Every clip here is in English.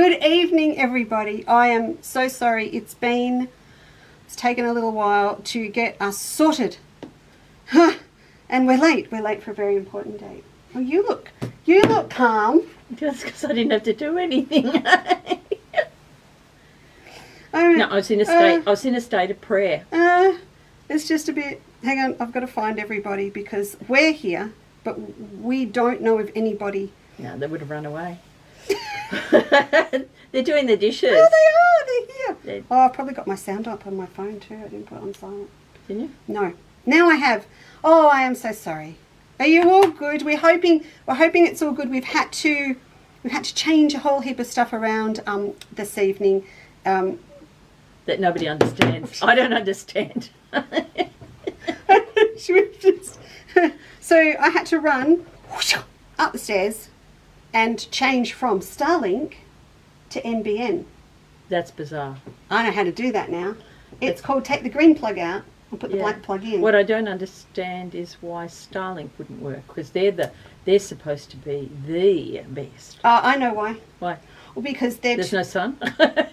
Good evening, everybody. I am so sorry. It's taken a little while to get us sorted. And we're late. We're late for a very important date. Oh, you look calm. That's because I didn't have to do anything. No, I was in a state of prayer. It's just a bit. Hang on, I've got to find everybody because we're here, but we don't know if anybody. No, they would have run away. They're doing the dishes. Oh, they are. They're here. Oh, I've probably got my sound up on my phone too. I didn't put it on silent. Didn't you? No. Now I have. Oh, I am so sorry. Are you all good? We're hoping it's all good. We've had to change a whole heap of stuff around this evening. That nobody understands. I don't understand. So I had to run up the stairs and change from Starlink to NBN. That's bizarre. I know how to do that now. It's called take the green plug out and put the black plug in. What I don't understand is why Starlink wouldn't work, because they're supposed to be the best. I know why. Why? Well, because there's no sun. No,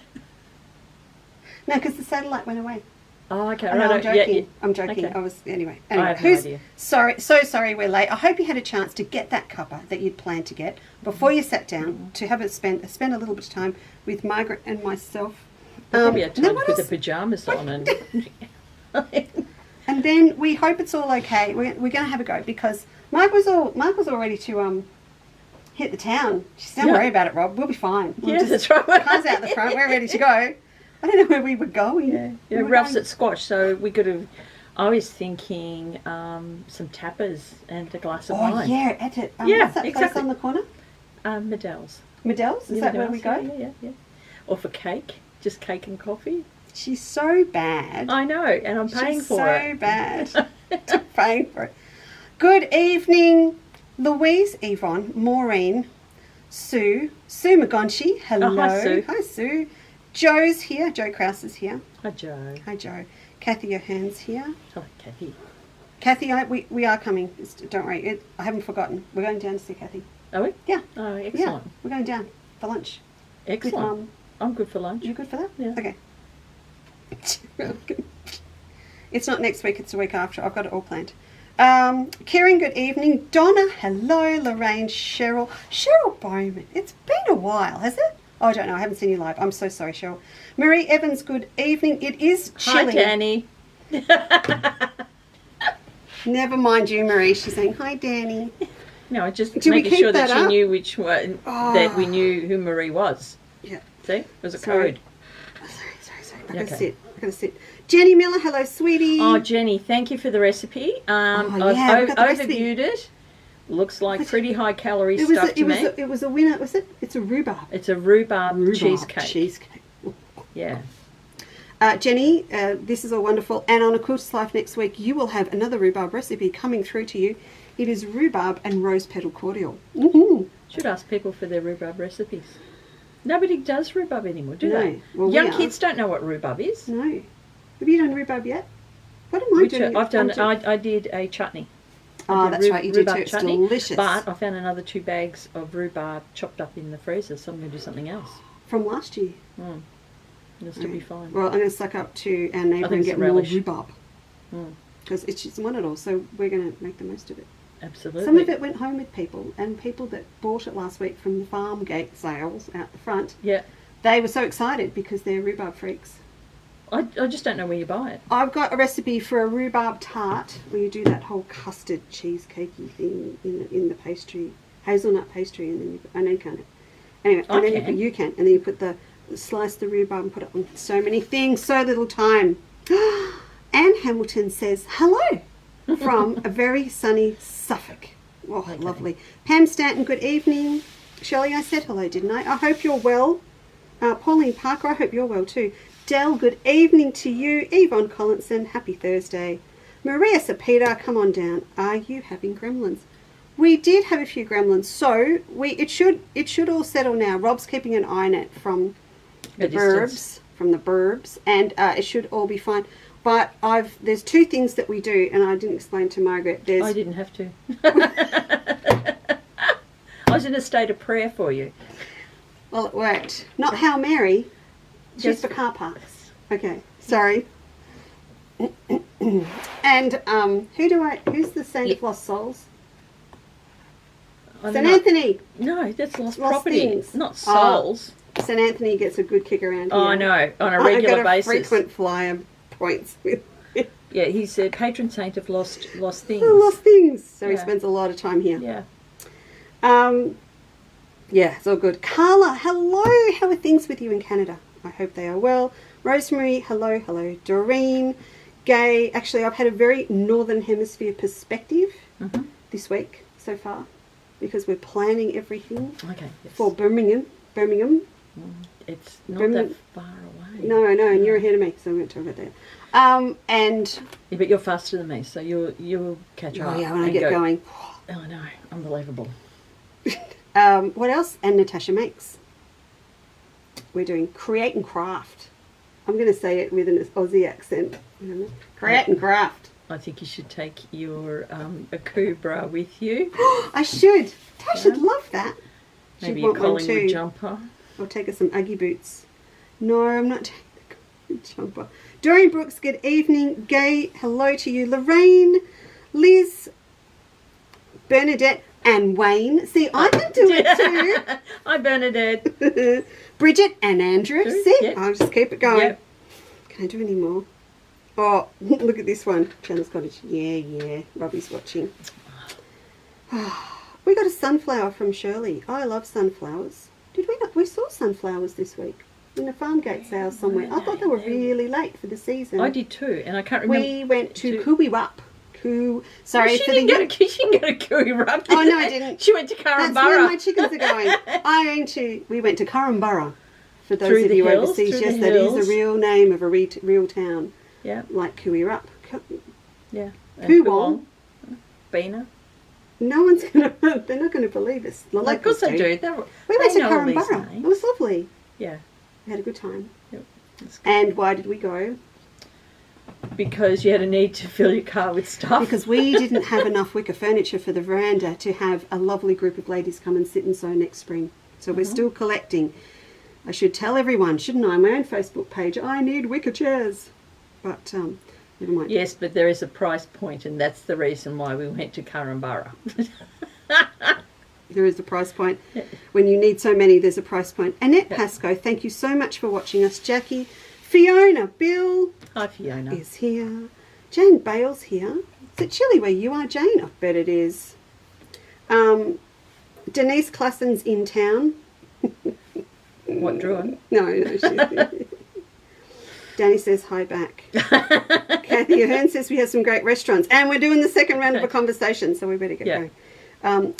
because the satellite went away. Oh, okay. No, I'm joking. Yeah. I'm joking. Okay. Anyway. I have no idea. Sorry we're late. I hope you had a chance to get that cuppa that you'd planned to get before you sat down to have it spend a little bit of time with Margaret and myself. Probably had time to put the pyjamas on and. And then we hope it's all okay. We're going to have a go because Mark was all ready to hit the town. Just don't worry about it, Rob. We'll be fine. That's right. Car's out the front. We're ready to go. I don't know where we were going. Yeah, Ralph's at Squash, so we could have. I was thinking some tapas and a glass of wine. Oh yeah, at it. Yeah, what's that exactly. place on the corner? Medell's. Medell's? Is that where we go? Yeah. Or for cake, just cake and coffee. She's so bad. I know, and I'm paying for it. She's so bad. I'm paying for it. Good evening, Louise, Yvonne, Maureen, Sue McGonchie. Hello. Oh, hi, Sue. Hi, Sue. Joe's here. Joe Krause is here. Hi, Joe. Hi, Joe. Kathy O'Hearn's here. Hi, Kathy. Kathy, we are coming. Don't worry. I haven't forgotten. We're going down to see Kathy. Are we? Yeah. Oh, excellent. Yeah, we're going down for lunch. Excellent. I'm good for lunch. You good for that? Yeah. Okay. It's not next week, it's the week after. I've got it all planned. Kieran, good evening. Donna, hello. Lorraine, Cheryl Bowman. It's been a while, has it? Oh, I don't know. I haven't seen you live. I'm so sorry, Cheryl. Marie Evans, good evening. It is chilly. Hi, Danny. Never mind you, Marie. She's saying, hi, Danny. No, just making sure that she knew which one, that we knew who Marie was. Yeah. See? It was a code. Sorry. I'm going to sit. Jenny Miller, hello, sweetie. Oh, Jenny, thank you for the recipe. I've overviewed it. Looks like pretty high calorie stuff to me. It was a winner, was it? It's a rhubarb. It's a rhubarb cheesecake. Yeah. Jenny, this is all wonderful. And on A Quilter's Life next week, you will have another rhubarb recipe coming through to you. It is rhubarb and rose petal cordial. Mm-hmm. Should ask people for their rhubarb recipes. Nobody does rhubarb anymore, do they? Well, young kids don't know what rhubarb is. No. Have you done rhubarb yet? What am I doing? I did a chutney. Oh, that's right, you did too. It's chutney, delicious. But I found another 2 bags of rhubarb chopped up in the freezer, so I'm going to do something else. From last year? It'll still be fine. Well, I'm going to suck up to our neighbour and get more rhubarb. Because she's won it all, so we're going to make the most of it. Absolutely. Some of it went home with people, and people that bought it last week from the farm gate sales out the front, they were so excited because they're rhubarb freaks. I just don't know where you buy it. I've got a recipe for a rhubarb tart where you do that whole custard cheesecakey thing in the pastry, hazelnut pastry, and then you put, I know you can't. Anyway, and then you can, and then you slice the rhubarb and put it on so many things, so little time. Anne Hamilton says hello from a very sunny Suffolk. Oh, lovely. Pam Stanton, good evening. Shelley, I said hello, didn't I? I hope you're well. Pauline Parker, I hope you're well too. Dell, good evening to you. Yvonne Collinson, happy Thursday. Maria Sapita, come on down. Are you having gremlins? We did have a few gremlins, so it should all settle now. Rob's keeping an eye on it from the burbs, and it should all be fine. But there's 2 things that we do, and I didn't explain to Margaret. I didn't have to. I was in a state of prayer for you. Well, it worked. Not Hail Mary. Just for car parks. Okay. Sorry. And who's the Saint Lost Souls? St. Anthony. No, that's lost Lost property. things. Not souls. St. Anthony gets a good kick around here. Oh, I know. On a regular basis. Frequent flyer points with. Yeah, he's a patron saint of lost things. Lost things. So he spends a lot of time here. Yeah. Yeah, it's all good. Carla, hello. How are things with you in Canada? I hope they are well. Rosemary, hello, hello. Doreen, Gay. Actually, I've had a very Northern Hemisphere perspective this week so far because we're planning everything for Birmingham. It's not that far away. No, and you're ahead of me, so we won't talk about that. And yeah, but you're faster than me, so you'll catch up. Oh yeah, when I get going. Oh, I know, unbelievable. What else? And Natasha makes. We're doing create and craft. I'm going to say it with an Aussie accent. Create and craft. I think you should take your Akubra with you. I should. Tash would love that. Maybe a Collingwood jumper. I'll take her some Uggy boots. No, I'm not taking the Collingwood jumper. Doreen Brooks, good evening. Gay, hello to you. Lorraine, Liz, Bernadette, and Wayne. See, I can do it too. Hi, Bernadette. Bridget and Andrew. See, yep. I'll just keep it going. Yep. Can I do any more? Oh, look at this one. Chandler's Cottage. Yeah. Robbie's watching. We got a sunflower from Shirley. I love sunflowers. Did we not? We saw sunflowers this week in a farm gate sale somewhere. I thought they were really late for the season. I did too, and I can't remember. We went to Kuwiwup. Sorry, she didn't go to Kuwiwup. Oh no, I didn't. She went to Caramburra. That's where my chickens are going. We went to Caramburra. For those of you overseas, yes, that is the real name of a real town. Yeah. Like Kuwiwup. Yeah. Kuwong. Bina. No one's they're not gonna believe us. The of course they do. We went to Caramburra. It was lovely. Yeah. We had a good time. Yep. And why did we go? Because you had a need to fill your car with stuff. Because we didn't have enough wicker furniture for the veranda to have a lovely group of ladies come and sit and sew next spring. So we're still collecting. I should tell everyone, shouldn't I, on my own Facebook page, I need wicker chairs. But never mind. Yes, but there is a price point, and that's the reason why we went to Caramburra. There is a price point. When you need so many, there's a price point. Annette Pascoe, thank you so much for watching us. Jackie, Fiona, Bill. Hi, Fiona. Is here. Jane Bale's here. Is it chilly where you are, Jane? I bet it is. Denise Classen's in town. What, Druin? No. Danny says hi back. Kathy Ahern says we have some great restaurants. And we're doing the second round of a conversation, so we better get going.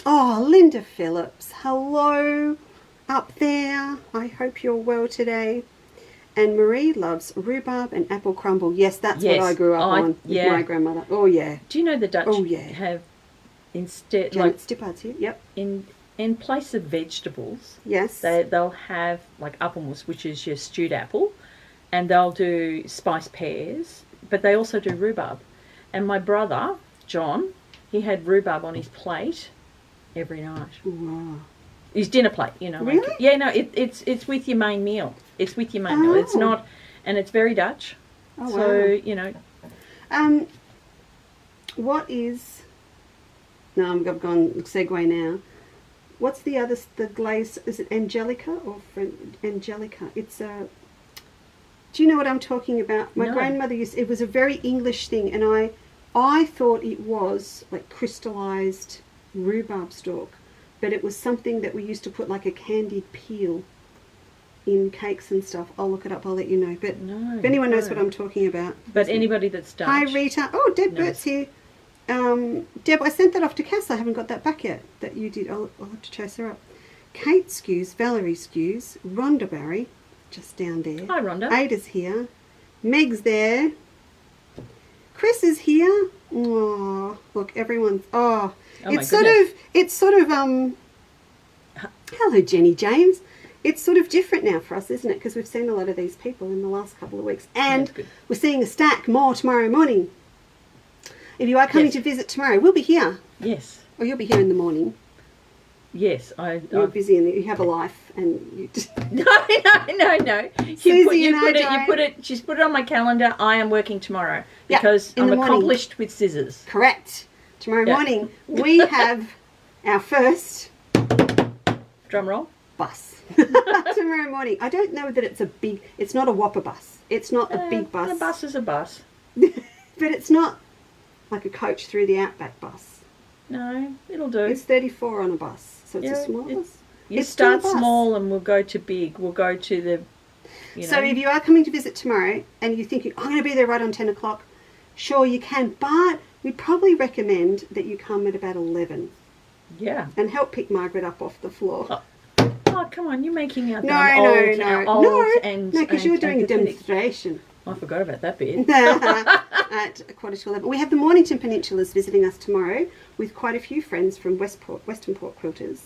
Linda Phillips. Hello up there. I hope you're well today. And Marie loves rhubarb and apple crumble. Yes, that's what I grew up on with my grandmother. Oh, yeah. Do you know the Dutch have instead... Janet Stippard's here. Yep. In place of vegetables, yes, they'll have like appelmoes, which is your stewed apple, and they'll do spiced pears, but they also do rhubarb. And my brother, John, he had rhubarb on his plate every night. Wow. His dinner plate, you know. Really? Like, yeah, no, it's with your main meal. It's with your main meal. It's not, and it's very Dutch. Oh, so, wow. you know. What is... No, I've gone segue now. What's the other, the glaze, is it Angelica or Angelica? It's a, do you know what I'm talking about? My grandmother it was a very English thing, and I thought it was like crystallized rhubarb stalk, but it was something that we used to put like a candied peel in cakes and stuff. I'll look it up, I'll let you know. But if anyone knows what I'm talking about. But anybody that's Dutch. Hi Rita. Oh, Deb Burt's here. Deb, I sent that off to Cass. I haven't got that back yet. That you did. I'll have to chase her up. Kate Skews, Valerie Skews, Rhonda Barry, just down there. Hi, Rhonda. Ada's here. Meg's there. Chris is here. Oh, look, everyone's. Oh, it's sort of. Hello, Jenny James. It's sort of different now for us, isn't it? Because we've seen a lot of these people in the last couple of weeks, and we're seeing a stack more tomorrow morning. If you are coming to visit tomorrow, we'll be here. Yes. Or you'll be here in the morning. Yes, You're busy and you have a life and you just... No. She's put it on my calendar. I am working tomorrow because I'm accomplished with scissors. Correct. Tomorrow morning we have our first drum roll bus. Tomorrow morning. I don't know that it's not a whopper bus. It's not a big bus. A bus is a bus. But it's not like a coach through the outback bus. No, it'll do. It's 34 on a bus, so it's a small bus. You start small and we'll go to big. We'll go to the, So if you are coming to visit tomorrow and you're thinking, I'm going to be there right on 10 o'clock, sure you can, but we'd probably recommend that you come at about 11. Yeah. And help pick Margaret up off the floor. Oh, come on, you're making out that old, because you're doing a demonstration. I forgot about that bit. At a quarter to 11. We have the Mornington Peninsulas visiting us tomorrow with quite a few friends from Western Port Quilters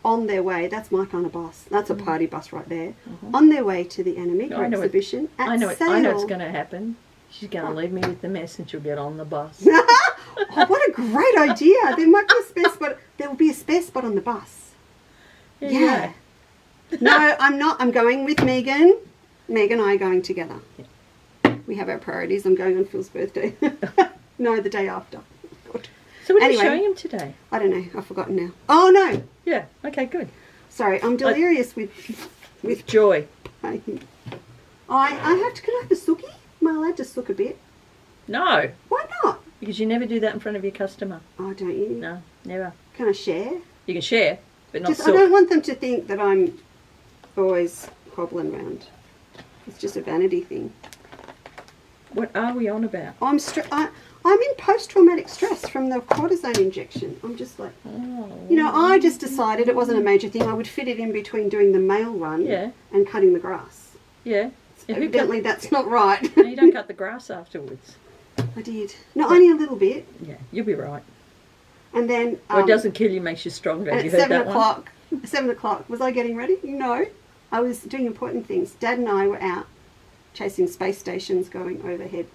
on their way. That's my kind of bus. That's a party bus right there. On their way to the Animica exhibition I know it's going to happen. She's going to leave me with the mess and she'll get on the bus. Oh, what a great idea. There might be a spare spot. There will be a spare spot on the bus. Yeah. No, I'm not. I'm going with Megan. Meg and I are going together. Yeah. We have our priorities. I'm going on Phil's birthday. No, the day after. God. So what are you showing him today? I don't know. I've forgotten now. Oh, no. Yeah. Okay, good. Sorry, I'm delirious with joy. I have to, can I have a sookie? Am I allowed to sook a bit? No. Why not? Because you never do that in front of your customer. Oh, don't you? No, never. Can I share? You can share, but not sook. I don't want them to think that I'm always hobbling around. It's just a vanity thing. What are we on about? I'm in post-traumatic stress from the cortisone injection. I'm just like, I just decided it wasn't a major thing. I would fit it in between doing the mail run and cutting the grass. Yeah. Evidently that's not right. No, you don't cut the grass afterwards. I did. No, only a little bit. Yeah, you'll be right. And then... what doesn't kill you makes you stronger. And you at heard that one? 7 o'clock, was I getting ready? No. I was doing important things. Dad and I were out chasing space stations going overhead.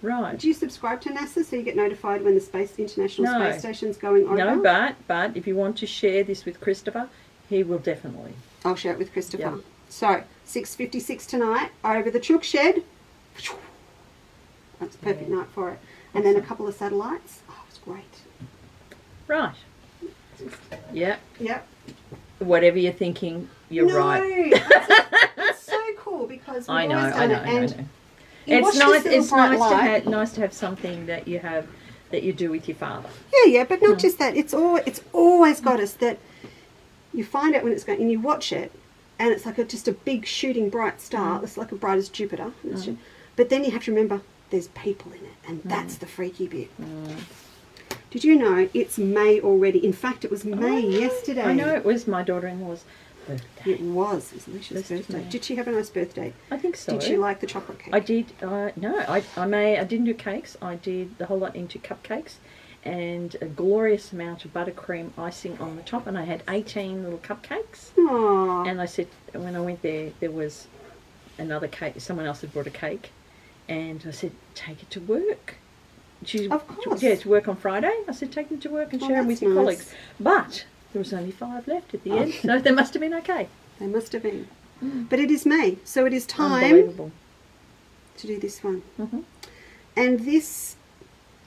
Right. Do you subscribe to NASA so you get notified when the International Space Station's going over? No, but if you want to share this with Christopher, he will definitely. I'll share it with Christopher. Yeah. So, 6:56 tonight, over the chook shed. That's a perfect night for it. And then a couple of satellites. Oh, it was great. Right. Yeah. Yep. Whatever you're thinking, you're right. That's so cool because we've I know. It's nice to have something that you do with your father. Yeah, but not just that. It's always got us that you find out when it's going and you watch it and it's like just a big shooting bright star. It's like as bright as Jupiter. But then you have to remember there's people in it and that's the freaky bit. Did you know it's May already? In fact, it was May yesterday. I know, it was my daughter-in-law's birthday. It was Alicia's birthday. Did she have a nice birthday? I think so. Did she like the chocolate cake? I did. No, I didn't do cakes. I did the whole lot into cupcakes and a glorious amount of buttercream icing on the top. And I had 18 little cupcakes. Aww. And I said, when I went there was another cake. Someone else had brought a cake. And I said, take it to work. Of course. To work on Friday. I said, take them to work and share them with your colleagues. But there was only 5 left at the end, so they must have been okay. They must have been. But it is May, so it is time to do this one. And this,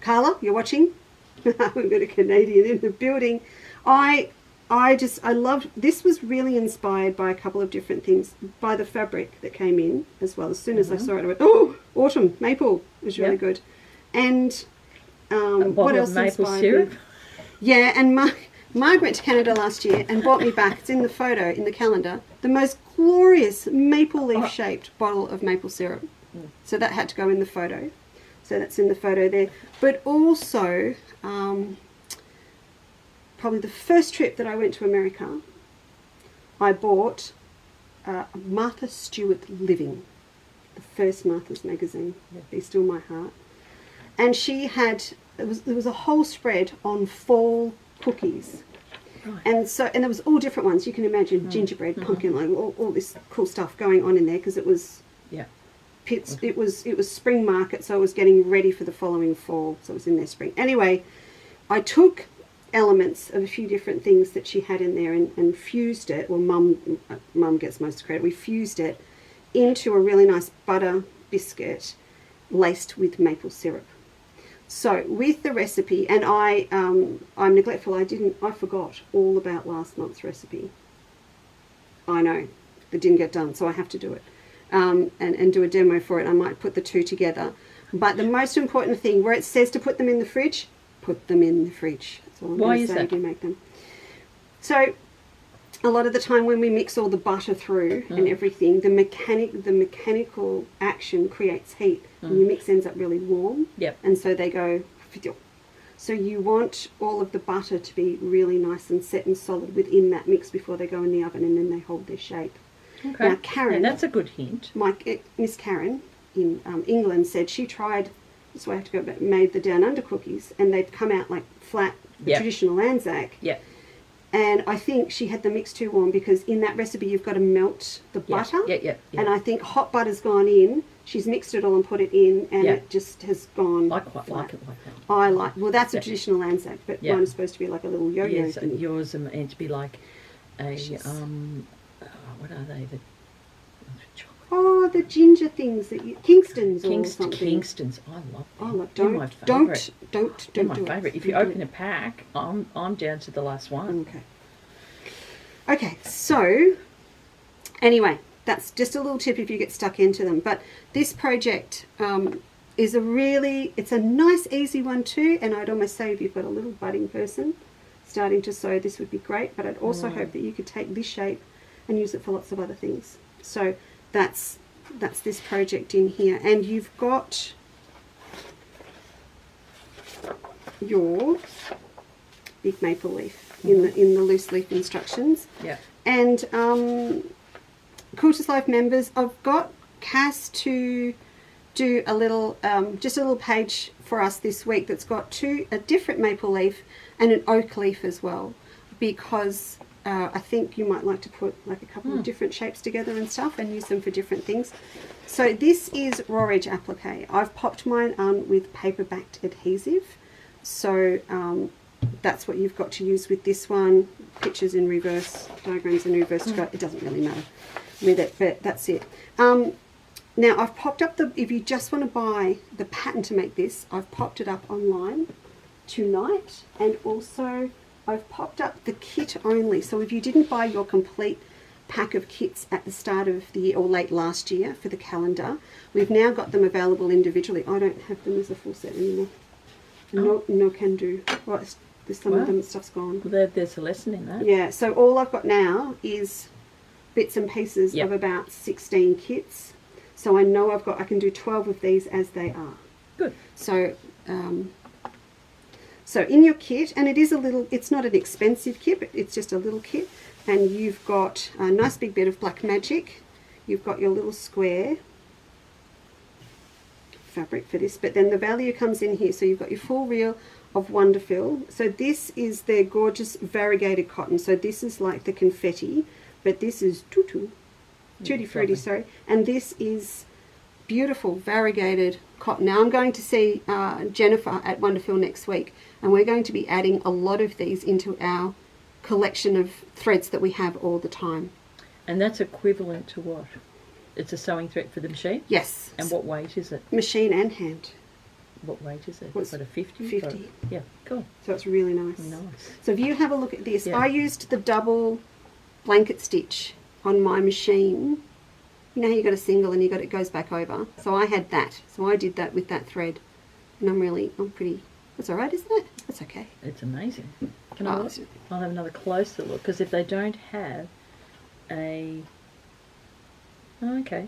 Carla, you're watching? We've got a Canadian in the building. I loved, this was really inspired by a couple of different things, by the fabric that came in as well. As soon as I saw it, I went, oh, autumn, maple was really good. And what else maple inspired syrup? me? Yeah, and Marg went to Canada last year and bought me back, it's in the photo, in the calendar, the most glorious maple leaf shaped bottle of maple syrup. So that had to go in the photo. So that's in the photo there. But also, probably the first trip that I went to America, I bought Martha Stewart Living, the first Martha's magazine, Be Still My Heart. And she had, there was a whole spread on fall cookies. Right. And there was all different ones. You can imagine gingerbread, pumpkin, like all this cool stuff going on in there because it was it was spring market, so I was getting ready for the following fall. So it was in their spring. Anyway, I took elements of a few different things that she had in there and fused it. Well, Mum gets most credit. We fused it into a really nice butter biscuit laced with maple syrup. So with the recipe, and I'm neglectful. I forgot all about last month's recipe. I know it didn't get done, so I have to do it and do a demo for it. I might put the two together. But the most important thing, where it says to put them in the fridge, put them in the fridge. That's all I'm going to say if you make them. So a lot of the time when we mix all the butter through and everything, the mechanical action creates heat, and your mix ends up really warm. Yep. And so they go. So you want all of the butter to be really nice and set and solid within that mix before they go in the oven, and then they hold their shape. Okay. Now, Karen, that's a good hint. Miss Karen in England said she tried. That's why I have to go back. Made the down under cookies, and they've come out like flat, traditional Anzac. Yeah. And I think she had the mix too warm, because in that recipe you've got to melt the butter. Yeah. And I think hot butter's gone in. She's mixed it all and put it in, and it just has gone. I quite like it like that. Well, that's a traditional Anzac, but mine is supposed to be like a little yo-yo Yes, thing. yours are meant to be like a what are they? The ginger things that Kingston's or something. Kingstons, I love them. Oh, look, They're my favourite. Don't They're my do it. favourite. If you open a pack, I'm down to the last one. Okay, so anyway, that's just a little tip if you get stuck into them. But this project is it's a nice, easy one too. And I'd almost say if you've got a little budding person starting to sew, this would be great. But I'd also hope that you could take this shape and use it for lots of other things. So that's this project in here. And you've got your big maple leaf in the loose leaf instructions. Yeah. And Quilters Life members, I've got Cass to do a little just a little page for us this week that's got a different maple leaf and an oak leaf as well, because I think you might like to put like a couple of different shapes together and stuff and use them for different things. So this is raw edge applique. I've popped mine on with paper backed adhesive. So that's what you've got to use with this one. Pictures in reverse, diagrams in reverse. It doesn't really matter with it, but that's it. Now I've popped up if you just want to buy the pattern to make this, I've popped it up online tonight, and also I've popped up the kit only. So if you didn't buy your complete pack of kits at the start of the year or late last year for the calendar, we've now got them available individually. I don't have them as a full set anymore. No can do. Well, some of them stuff's gone. Well, there's a lesson in that. Yeah, so all I've got now is bits and pieces of about 16 kits. So I know I can do 12 of these as they are. Good. So so in your kit, and it's not an expensive kit, but it's just a little kit, and you've got a nice big bit of black magic. You've got your little square fabric for this, but then the value comes in here. So you've got your full reel of Wonderfill. So this is their gorgeous variegated cotton. So this is like the confetti, but this is tutti frutti, sorry, and this is beautiful variegated cotton. Now I'm going to see Jennifer at Wonderfill next week, and we're going to be adding a lot of these into our collection of threads that we have all the time. And that's equivalent to what? It's a sewing thread for the machine? Yes. And what weight is it? Machine and hand. What weight is it? What's a 50? 50. Yeah, cool. So it's really nice. Nice. So if you have a look at this, I used the double blanket stitch on my machine. You know how you got a single and it goes back over. So I had that. So I did that with that thread, and I'm pretty. That's all right, isn't it? That's okay. It's amazing. Can I look? I'll have another closer look, because if they don't have a. Oh, okay.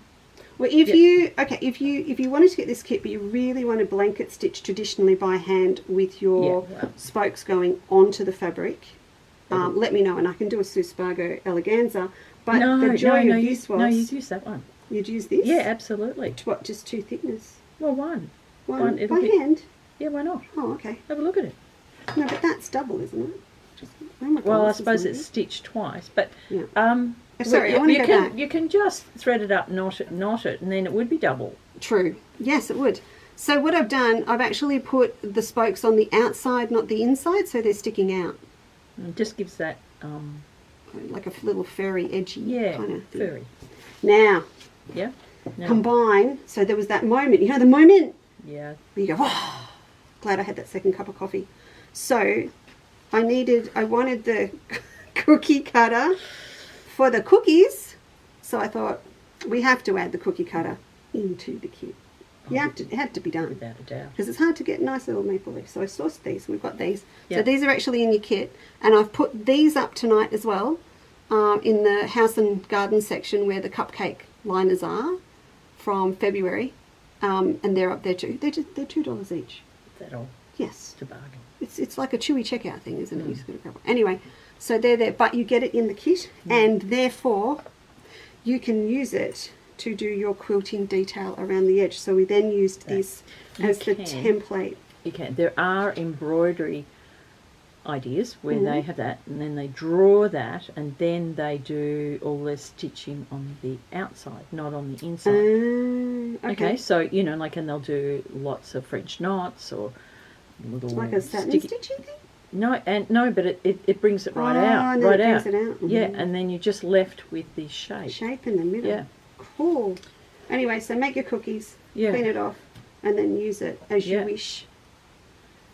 Well, if you wanted to get this kit, but you really want to blanket stitch traditionally by hand with your spokes going onto the fabric, let me know, and I can do a Suspago eleganza. But the joy of this was... No, you'd use that one. You'd use this? Yeah, absolutely. What, just two thickness? Well, one. One by hand? Yeah, why not? Oh, okay. Have a look at it. No, but that's double, isn't it? Well, I suppose it's stitched twice, but... Yeah. Sorry, I want to go back. You can just thread it up, knot it, and then it would be double. True. Yes, it would. So what I've done, I've actually put the spokes on the outside, not the inside, so they're sticking out. It just gives that, like a little furry, edgy kind of thing. furry. Now, Yeah. No. combine, so there was that moment, you know the moment? Yeah. Where you go, oh, glad I had that second cup of coffee. So I wanted the cookie cutter for the cookies, so I thought we have to add the cookie cutter into the kit. It had to be done. Without a doubt. Because it's hard to get nice little maple leaf. So I sourced these. We've got these. Yeah. So these are actually in your kit. And I've put these up tonight as well in the house and garden section where the cupcake liners are from February. And they're up there too. They're $2 each. That all. Yes. It's a bargain. It's like a chewy checkout thing, isn't it? You just got to grab one. Anyway, so they're there. But you get it in the kit. And therefore, you can use it to do your quilting detail around the edge. So we then used this as the template. You can. There are embroidery ideas where they have that, and then they draw that, and then they do all their stitching on the outside, not on the inside. Okay, so like, and they'll do lots of French knots or little Like a satin stitching thing? No, but it brings it right out, and right then it out. brings it out. Yeah, and then you're just left with the shape. Shape in the middle. Yeah. Cool. Anyway, so make your cookies, Yeah. clean it off, and then use it as you wish.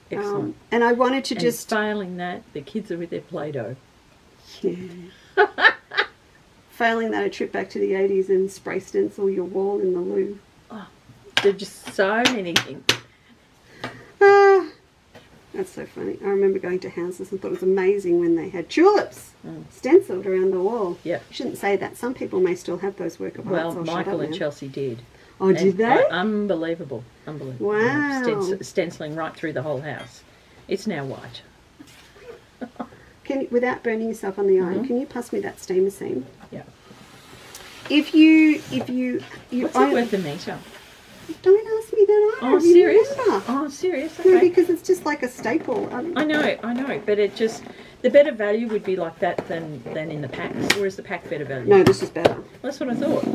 Excellent. And I wanted to And just... failing that, the kids are with their Play-Doh. Yeah. Failing that, a trip back to the 80s and spray stencil your wall in the loo. Oh, there are just so many things. That's so funny. I remember going to houses and thought it was amazing when they had tulips stenciled around the wall. Yep. You shouldn't say that. Some people may still have those work of Well, art. Michael and Chelsea did. Oh, did they? Unbelievable. Unbelievable. Wow. Stenciling right through the whole house. It's now white. Without burning yourself on the iron, can you pass me that steamer seam? Yeah. If you What's it worth a metre? Don't ask me that. Oh, serious? Remember. Oh, serious? No, Okay. because it's just like a staple. I know, but it just, the better value would be like that than in the packs. Or is the pack better value? No, this is better. That's what I thought.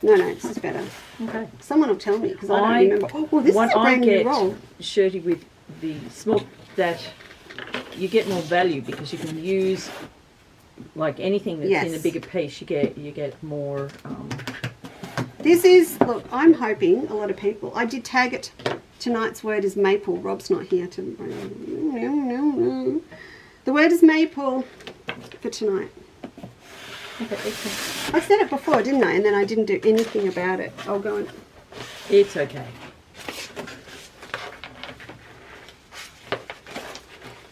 No, this is better. Okay. Someone will tell me because I don't remember. Oh, well, this is a brand new roll. Shirty with the small, that you get more value because you can use like anything that's in a bigger piece. You get more. This is, look, I'm hoping a lot of people, I did tag it, tonight's word is maple. Rob's not here to, the word is maple for tonight. Okay, excellent. I said it before, didn't I? And then I didn't do anything about it. I'll go and... It's okay.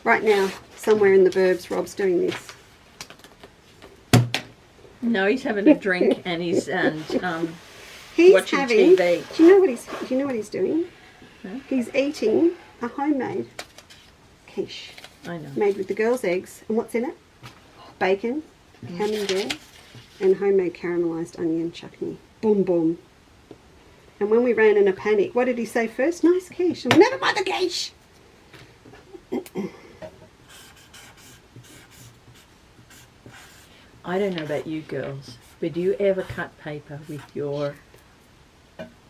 Right now, somewhere in the burbs, Rob's doing this. No, he's having a drink and he's He's watching having, TV. Do you know what he's doing? Huh? He's eating a homemade quiche. I know. Made with the girls' eggs. And what's in it? Bacon, camembert, and homemade caramelised onion chutney. Boom, boom. And when we ran in a panic, what did he say first? Nice quiche. And never mind the quiche. I don't know about you girls, but do you ever cut paper with your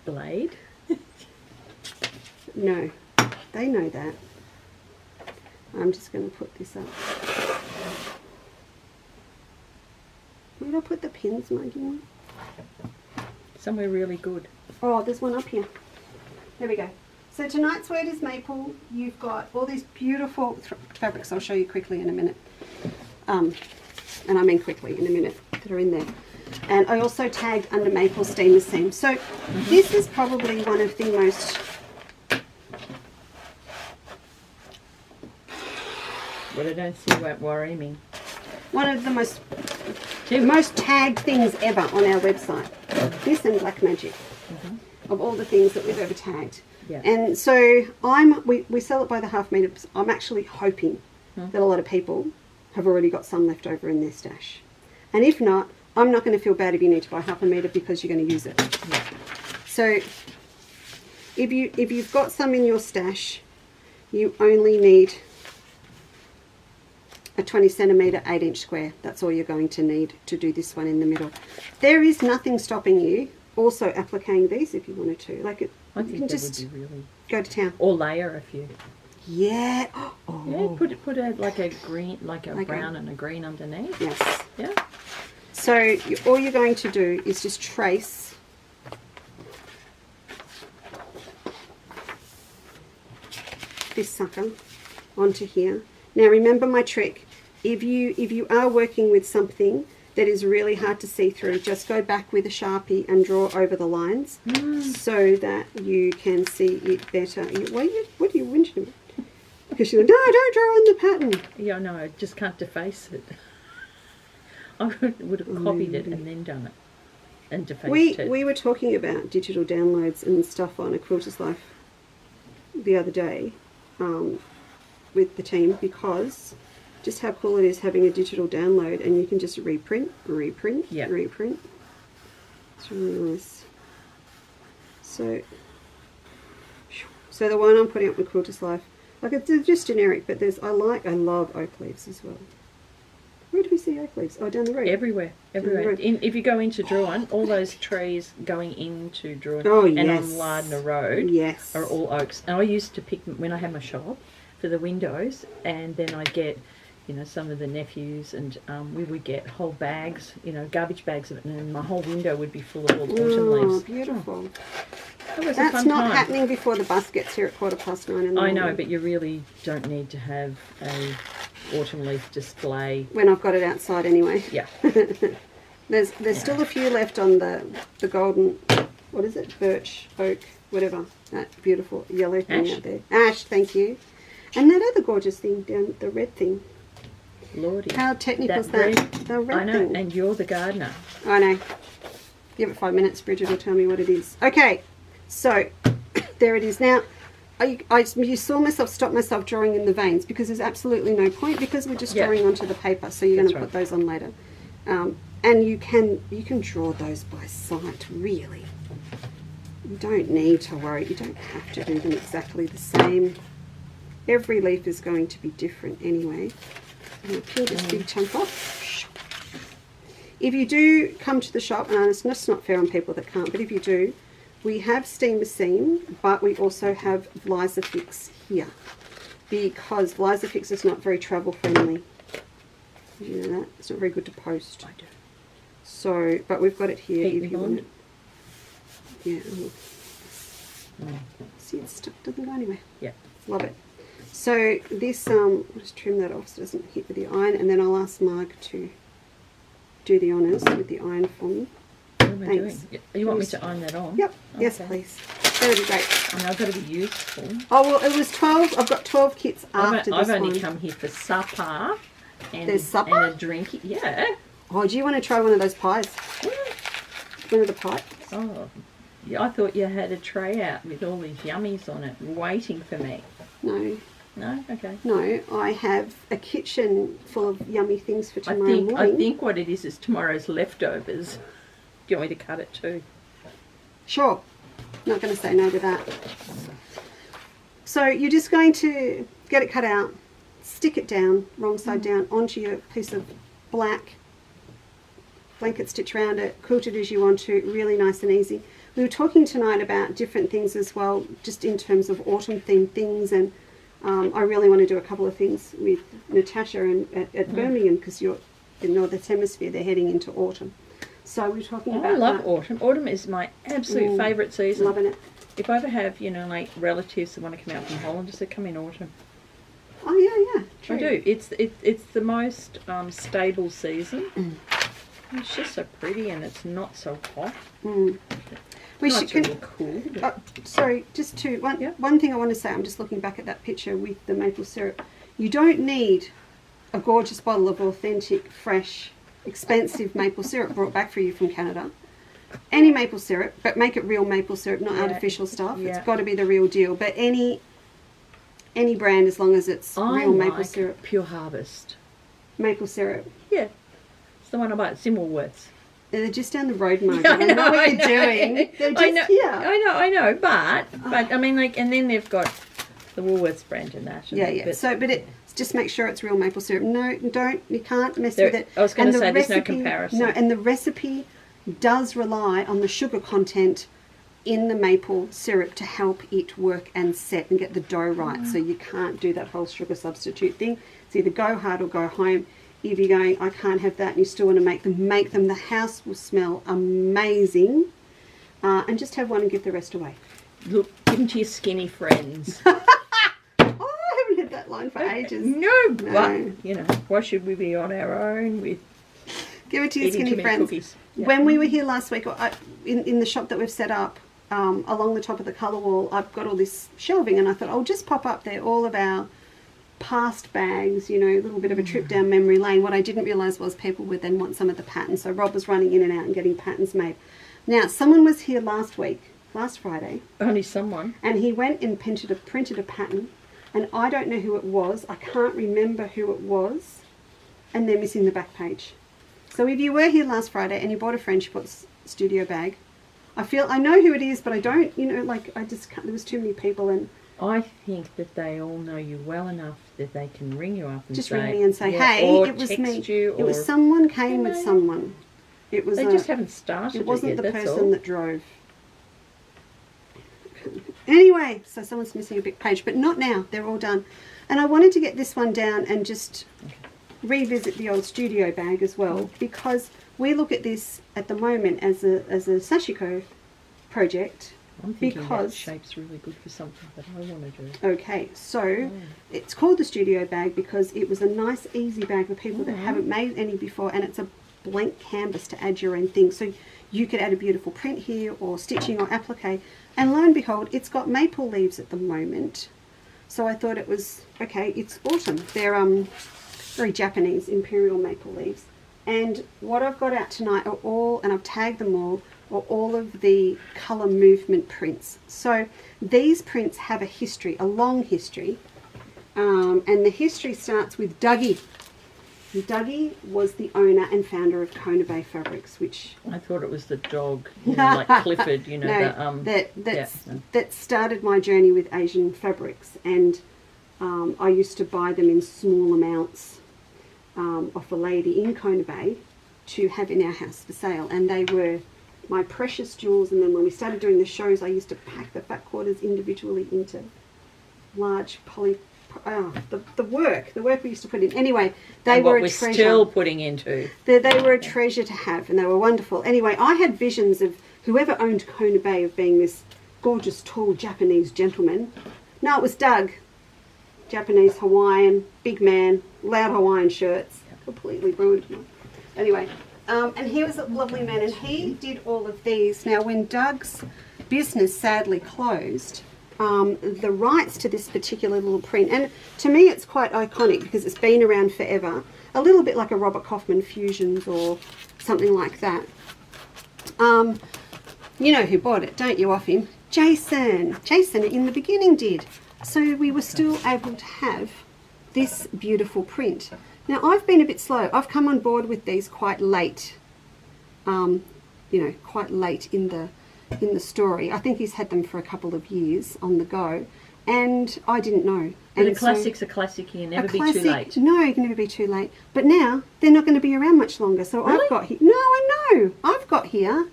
blade? No, they know that. I'm just going to put this up. Where did I put the pins, Maggie? Somewhere really good. Oh, there's one up here. There we go. So tonight's word is maple. You've got all these beautiful fabrics I'll show you quickly in a minute. And I mean quickly in a minute, that are in there. And I also tagged under maple steamer seam. So this is probably one of the most... What I don't see won't worry me. One of the most tagged things ever on our website. This and Black Magic. Of all the things that we've ever tagged. Yeah. And so we sell it by the half metre. I'm actually hoping that a lot of people have already got some left over in their stash. And if not, I'm not going to feel bad if you need to buy half a metre because you're going to use it. Yeah. So if you've got some in your stash, you only need a 20 centimetre 8-inch square. That's all you're going to need to do this one in the middle. There is nothing stopping you also appliquing these if you wanted to. Like I think can that just would be really... go to town. Or layer a few. Yeah. Yeah, put a like a green, like a brown and a green underneath. Yes. Yeah. So all you're going to do is just trace this sucker onto here. Now remember my trick. If you are working with something that is really hard to see through, just go back with a Sharpie and draw over the lines so that you can see it better. What are you whinging about? Because you're like, no, don't draw on the pattern. Yeah, no, I just can't deface it. I would have copied it and then done it and defaced it. We were talking about digital downloads and stuff on A Quilter's Life the other day with the team, because just how cool it is having a digital download and you can just reprint. Yep. Reprint. It's really nice. So the one I'm putting up with Quilter's Life, like it's just generic, but I love oak leaves as well. Where do we see oak leaves? Oh, down the road. Everywhere. If you go into Druin, all those trees going into Druin and on Lardner Road are all oaks. And I used to pick them when I had my shop for the windows, and then I'd get, some of the nephews, and we would get whole bags, garbage bags of it, and then my whole window would be full of all autumn leaves. Oh, beautiful. That was That's not happening before the bus gets here at 9:15 in the morning. I know, but you really don't need to have a autumn leaf display when I've got it outside anyway. Yeah. There's still a few left on the golden, what is it, birch, oak, whatever, that beautiful yellow thing out there. Ash, thank you. And that other gorgeous thing down, the red thing. Lordy. How technical is that? The red I know, thing. and you're the gardener. I know. Give it 5 minutes, Bridget will tell me what it is. Okay, so there it is. Now, you saw myself stop myself drawing in the veins because there's absolutely no point, because we're just drawing onto the paper, so you're going to put those on later. And you can draw those by sight, really. You don't need to worry. You don't have to do them exactly the same. Every leaf is going to be different anyway. I'm going to peel this big chunk off. If you do come to the shop, and it's just not fair on people that can't, but if you do, we have steamer seam, but we also have Vlisafix here, because Vlisafix is not very travel friendly. Did you know that? It's not very good to post. I do. So, but we've got it here Heat if you bond. want it. Yeah. See, it's stuck, doesn't go anywhere. Yeah. Love it. So this, I'll just trim that off so it doesn't hit with the iron, and then I'll ask Marg to do the honours with the iron for me. What am I doing? You want me to iron that on? Yep. Okay. Yes, please. That'll be great. I mean, I've got to be useful. Oh, well, it was 12. I've got 12 kits after I've this only one. come here for supper. And, There's supper? And a drink. Yeah. Oh, do you want to try one of those pies? One of the pies? Oh, yeah, I thought you had a tray out with all these yummies on it waiting for me. No. No? Okay. No, I have a kitchen full of yummy things for tomorrow morning. I think what it is tomorrow's leftovers. Do you want me to cut it too? Sure. Not going to say no to that. So you're just going to get it cut out, stick it down, wrong side down, onto your piece of black blanket stitch around it, quilt it as you want to, really nice and easy. We were talking tonight about different things as well, just in terms of autumn themed things, and I really want to do a couple of things with Natasha and at Birmingham, because you're in the Northern Hemisphere, they're heading into autumn. So we're talking about I love autumn. Autumn is my absolute favourite season. Loving it. If I ever have, like relatives that want to come out from Holland, just say come in autumn. Oh yeah, true. I do. It's the most stable season. It's just so pretty, and it's not so hot. We should should. Cool. Sorry, just one thing I want to say. I'm just looking back at that picture with the maple syrup. You don't need a gorgeous bottle of authentic, fresh, expensive maple syrup brought back for you from Canada. Any maple syrup, but make it real maple syrup, not artificial stuff. Yeah. It's got to be the real deal. But any brand, as long as it's real maple syrup. Pure Harvest. Maple syrup. Yeah, it's the one I buy at Simmelworth's. They're just down the road, Margaret. I know what you're doing. They're just here. I know, but I mean, and then they've got the Woolworths brand and that. Yeah. But just make sure it's real maple syrup. No, you can't mess with it. I was going to say there's no comparison. No, and the recipe does rely on the sugar content in the maple syrup to help it work and set and get the dough right. So you can't do that whole sugar substitute thing. It's either go hard or go home. If you're going, I can't have that, and you still want to make them. The house will smell amazing. And just have one and give the rest away. Look, give them to your skinny friends. Oh, I haven't had that line for ages. No, but, you know, why should we be on our own with give it to your skinny friends. Cookies? Yeah. When we were here last week, in the shop that we've set up, along the top of the colour wall, I've got all this shelving, and I thought I'll just pop up there all of our past bags, you know, a little bit of a trip down memory lane. What I didn't realise was people would then want some of the patterns. So Rob was running in and out and getting patterns made. Now, someone was here last Friday. Only someone. And he went and printed a pattern, and I don't know who it was. I can't remember who it was, and they're missing the back page. So if you were here last Friday and you bought a friendship studio bag, I know who it is, but I don't, you know, like I just can't, there was too many people, and I think that they all know you well enough that they can ring you up and just say, ring me and say, yeah, hey, or it was text me. You, it was someone came with know, someone. It was they just haven't started. It wasn't yet, the that's person all. that drove. Anyway, so someone's missing a big page, but not now. They're all done. And I wanted to get this one down and just revisit the old studio bag as well, because we look at this at the moment as a sashiko project. I'm thinking because that shape's really good for something that I want to do. Okay, so it's called the studio bag because it was a nice, easy bag for people that haven't made any before, and it's a blank canvas to add your own thing. So you could add a beautiful print here, or stitching, or applique. And lo and behold, it's got maple leaves at the moment. So I thought it was, okay, it's autumn. They're very Japanese imperial maple leaves. And what I've got out tonight are all, and I've tagged them all of the colour movement prints. So these prints have a history, a long history. And the history starts with Dougie. Dougie was the owner and founder of Kona Bay Fabrics, which... I thought it was the dog, you know, like Clifford, you know. No, that started my journey with Asian fabrics. And I used to buy them in small amounts off a lady in Kona Bay to have in our house for sale. And they were my precious jewels. And then when we started doing the shows, I used to pack the fat quarters individually into large the work we used to put in. Anyway, they were a treasure. Still putting into. They were a treasure to have, and they were wonderful. Anyway, I had visions of whoever owned Kona Bay of being this gorgeous, tall Japanese gentleman. No, it was Doug. Japanese, Hawaiian, big man, loud Hawaiian shirts. Completely ruined me. Anyway, and he was a lovely man, and he did all of these. Now, when Doug's business sadly closed, the rights to this particular little print, and to me it's quite iconic because it's been around forever, a little bit like a Robert Kaufman Fusions or something like that. You know who bought it, don't you, off him? Jason in the beginning did. So we were still able to have this beautiful print. Now I've been a bit slow. I've come on board with these quite late, you know, quite late in the story. I think he's had them for a couple of years on the go, and I didn't know. But and a classic's a classic. You can never be too late. No, you can never be too late. But now they're not going to be around much longer. So really? I've got here. No, I know. I've got here,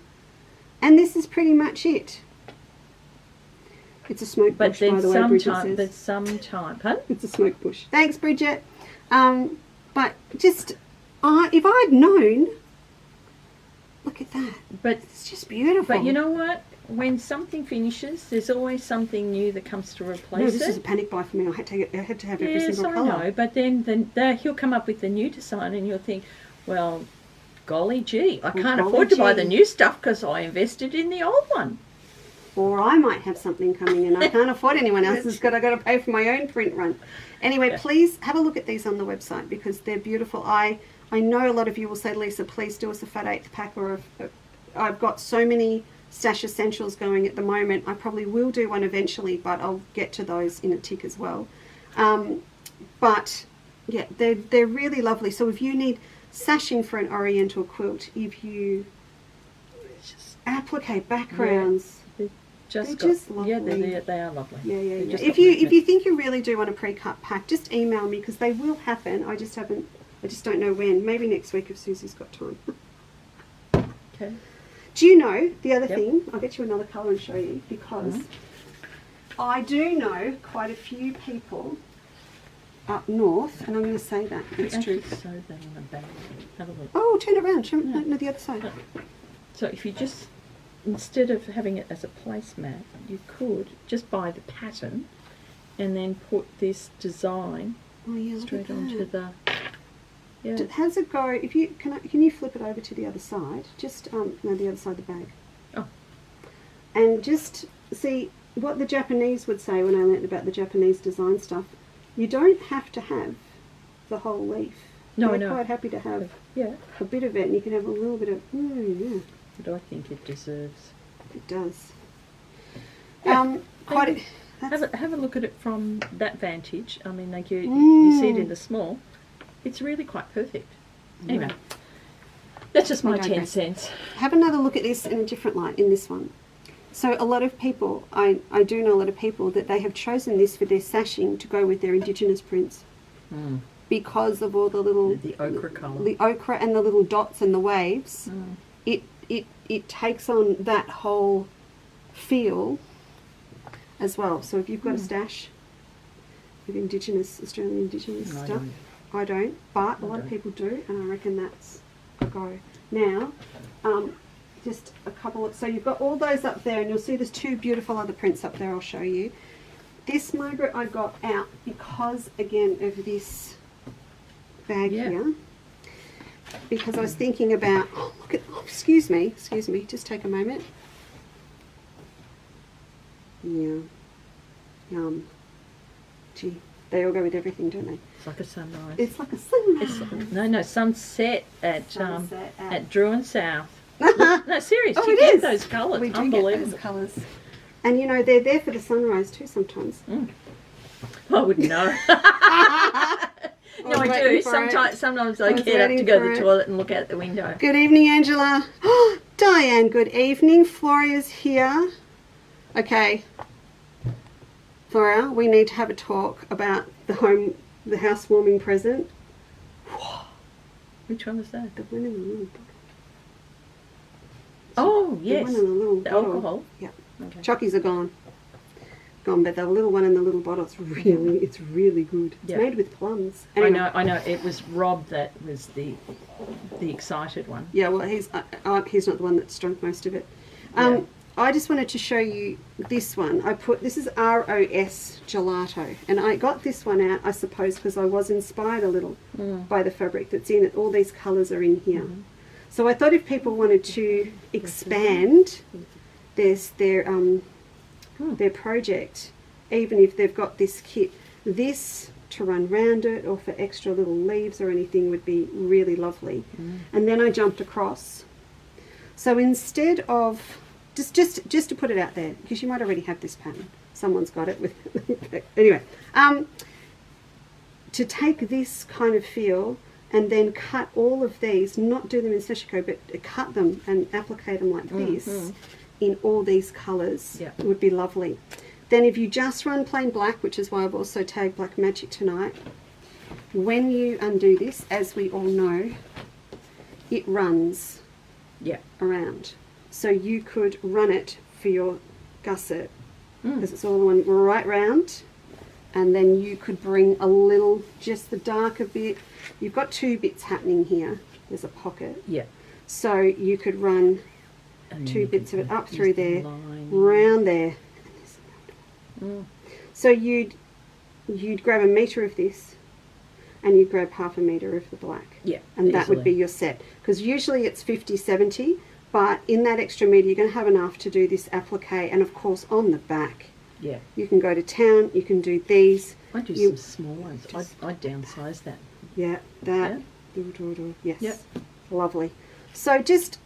and this is pretty much it. It's a smoke bush, by the way, Bridget says. But sometime, huh? It's a smoke bush. Thanks, Bridget. But just, if I'd known, look at that. But it's just beautiful. But you know what? When something finishes, there's always something new that comes to replace it. No, this is a panic buy for me. I had to have every single colour. Yes, I know. But then he'll come up with the new design, and you'll think, well, golly gee, I can't afford to buy the new stuff because I invested in the old one. Or I might have something coming and I can't afford anyone else's. I've got to pay for my own print run. Anyway, please have a look at these on the website because they're beautiful. I know a lot of you will say, Lisa, please do us a fat 8th pack, or I've got so many Stash Essentials going at the moment. I probably will do one eventually, but I'll get to those in a tick as well. But yeah, they're really lovely. So if you need sashing for an oriental quilt, if you applique backgrounds, they're just lovely. Yeah, they are lovely. Yeah. If you think you really do want a pre-cut pack, just email me because they will happen. I just don't know when. Maybe next week if Susie's got time. Okay. Do you know the other Yep. thing? I'll get you another colour and show you, because I do know quite a few people up north, and I'm going to say that, it's true. Sew that on the back. Have a look. Oh, turn it around. No, the other side. So if you just, instead of having it as a placemat, you could just buy the pattern and then put this design Oh yeah, look straight at onto that. the. Yeah. How does it go? If you can you flip it over to the other side? Just no, the other side of the bag. Oh. And just see what the Japanese would say when I learnt about the Japanese design stuff. You don't have to have the whole leaf. No, They're I know. quite happy to have Yeah. a bit of it, and you can have a little bit of. Yeah, But I think it deserves. it does. Yeah. Quite. Have a look at it from that vantage. I mean, like you see it in the small. It's really quite perfect. Anyway, that's just my 10 cents. Have another look at this in a different light, in this one. So a lot of people, I do know a lot of people that they have chosen this for their sashing to go with their Indigenous prints because of all the little... The ochre colour. The ochre and the little dots and the waves. It takes on that whole feel as well. So if you've got a stash of Indigenous, Australian Indigenous stuff... I don't, but a lot of people do, and I reckon that's a go. Now, just a couple of, so you've got all those up there, and you'll see there's two beautiful other prints up there I'll show you. This, Margaret, I got out because, again, of this bag here. Because I was thinking about, oh, look at, oh, excuse me, just take a moment. Yeah. Gee, they all go with everything, don't they? It's like a sunrise. It's like a sunrise. No, sunset at Drew and South. No, serious. Oh, you it get is. those colours. We do Unbelievable. get those colours. And you know, they're there for the sunrise too sometimes. I wouldn't know. No, I do. Sometimes I get up to go to the toilet and look out the window. Good evening, Angela. Oh, Diane, good evening. Floria's here. Okay. Flora, we need to have a talk about the housewarming present. Which one was that? The one in the little bottle. Oh, yes. The one in the little bottle. Alcohol? Yeah. Okay. Chockies are gone, but the little one in the little bottle, it's really good. It's made with plums. Anyway. I know. It was Rob that was the excited one. Yeah, well, he's not the one that's drunk most of it. I just wanted to show you this one. This is ROS Gelato, and I got this one out, I suppose, because I was inspired a little by the fabric that's in it. All these colours are in here. So I thought if people wanted to expand their project, even if they've got this kit, this to run round it or for extra little leaves or anything would be really lovely. And then I jumped across. So instead of just to put it out there, because you might already have this pattern, someone's got it with anyway, to take this kind of feel and then cut all of these, not do them in sashiko, but cut them and applicate them like this in all these colours, would be lovely. Then if you just run plain black, which is why I've also tagged Black Magic tonight, when you undo this, as we all know, it runs around. So you could run it for your gusset, because it's all one right round, and then you could bring a little, just the darker bit. You've got two bits happening here. There's a pocket. Yeah. So you could run two bits of it up through there, round there. So you'd grab a metre of this, and you'd grab half a metre of the black. Yeah. And that would be your set. Because usually it's 50-70. But in that extra metre, you're going to have enough to do this applique, and of course on the back. Yeah. You can go to town. You can do these. I do some small ones. I'd downsize that. Yeah, that. Yeah. Yes. Yep. Lovely. So just,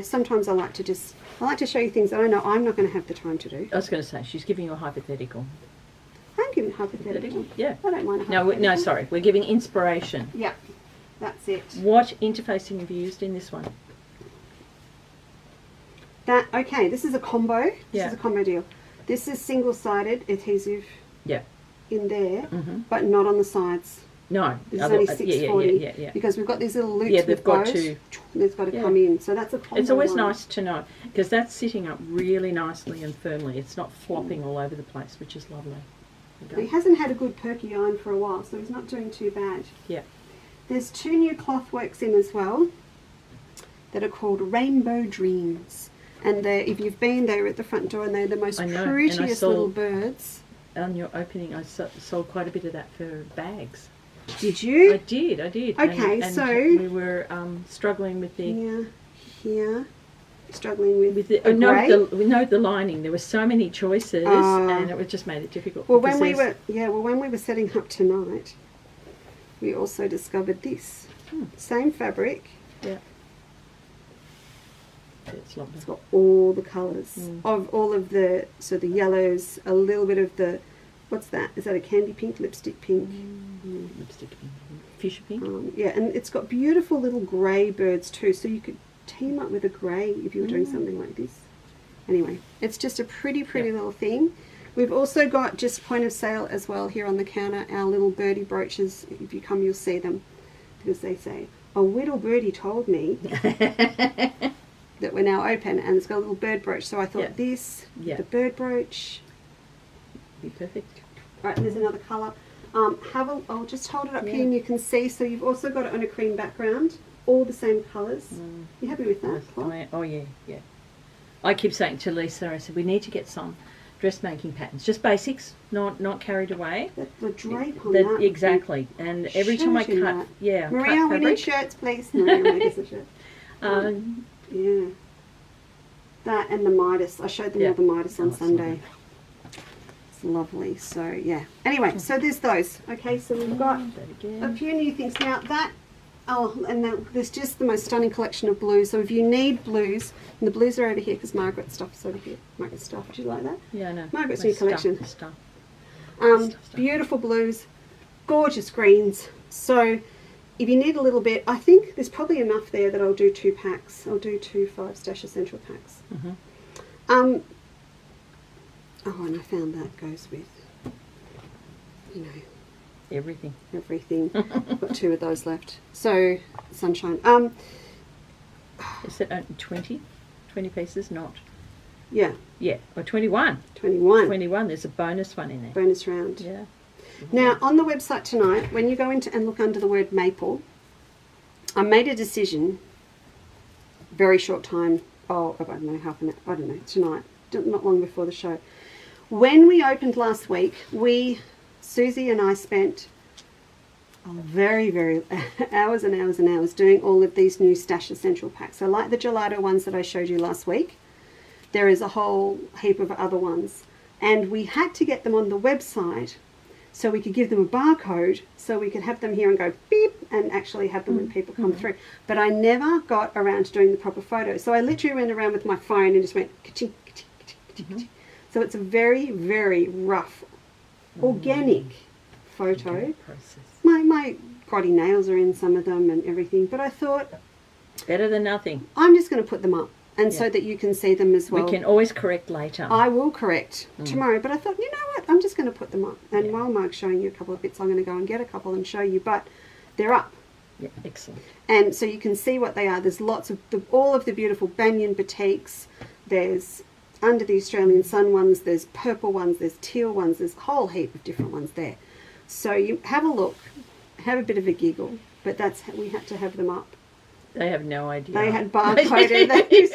sometimes I like to show you things that I know I'm not going to have the time to do. I was going to say, she's giving you a hypothetical. I'm giving hypothetical. Yeah. I don't mind a hypothetical. No, sorry. We're giving inspiration. Yeah. That's it. What interfacing have you used in this one? Okay, this is a combo. This is a combo deal. This is single-sided adhesive in there, but not on the sides. No. This is only $6.40. Yeah. Because we've got these little loops. Yeah, they've got bows. to. They've got to come in. So that's a combo. It's always one. nice to know because that's sitting up really nicely and firmly. It's not flopping all over the place, which is lovely. He hasn't had a good perky iron for a while, so he's not doing too bad. Yeah. There's 2 new cloth works in as well that are called Rainbow Dreams. And if you've been there at the front door, and they're the most prettiest little birds. On your opening, I sold quite a bit of that for bags. Did you? I did. Okay, and so we were struggling with the struggling with the the lining. There were so many choices, and it just made it difficult. Well, when we were setting up tonight, we also discovered this same fabric. Yeah. It's lovely. It's got all the colours of all of the the yellows, a little bit of the what's that? Is that a candy pink, lipstick pink? Lipstick pink, fuchsia pink. Yeah, and it's got beautiful little grey birds too. So you could team up with a grey if you were doing something like this. Anyway, it's just a pretty little thing. We've also got just point of sale as well here on the counter. Our little birdie brooches. If you come, you'll see them because they say, "A little birdie told me." That we're now open, and it's got a little bird brooch. So I thought this, the bird brooch, be perfect. Right, and there's another colour. I'll just hold it up here, and you can see. So you've also got it on a cream background, all the same colours. You happy with that? Oh yeah. I keep saying to Lisa, I said we need to get some dressmaking patterns, just basics, not carried away. The drape on that. Exactly, and every time I cut, Maria, cut we need shirts, please. No, Maria needs a shirt. Yeah. That and the Midas. I showed them all the Midas on Sunday. It's lovely. So, yeah. Anyway, so there's those. Okay, so we've got a few new things. Now, there's just the most stunning collection of blues. So if you need blues, and the blues are over here because Margaret's stuff is over here. Margaret's stuff. Would you like that? Yeah, I know. Margaret's new collection. Stuff. Beautiful blues, gorgeous greens. So if you need a little bit, I think there's probably enough there that I'll do 2 packs. I'll do 2 5 Stash Essential packs. And I found that goes with, everything. I've got 2 of those left. So, sunshine. Is it 20 pieces? Not. Yeah. Yeah, or 21. 21. There's a bonus one in there. Bonus round. Yeah. Now, on the website tonight, when you go into and look under the word maple, I made a decision, very short time, I don't know, half an hour, I don't know, tonight, not long before the show. When we opened last week, Susie and I spent very hours and hours and hours doing all of these new Stash Essential packs. So like the gelato ones that I showed you last week, there is a whole heap of other ones. And we had to get them on the website so we could give them a barcode so we could have them here and go beep and actually have them when people come through. But I never got around to doing the proper photos. So I literally went around with my phone and just went ka-ching, ka-ching, ka-ching, ka-ching, ka-ching. So it's a very rough, organic photo. My grotty nails are in some of them and everything. But I thought, better than nothing. I'm just going to put them up. And so that you can see them as well. We can always correct later. I will correct tomorrow. But I thought, you know what? I'm just going to put them up. And while Mark's showing you a couple of bits, I'm going to go and get a couple and show you. But they're up. Yeah, excellent. And so you can see what they are. There's lots of all of the beautiful banyan batiks. There's under the Australian sun ones. There's purple ones. There's teal ones. There's a whole heap of different ones there. So you have a look, have a bit of a giggle. But we had to have them up. They have no idea. They had barcoded these.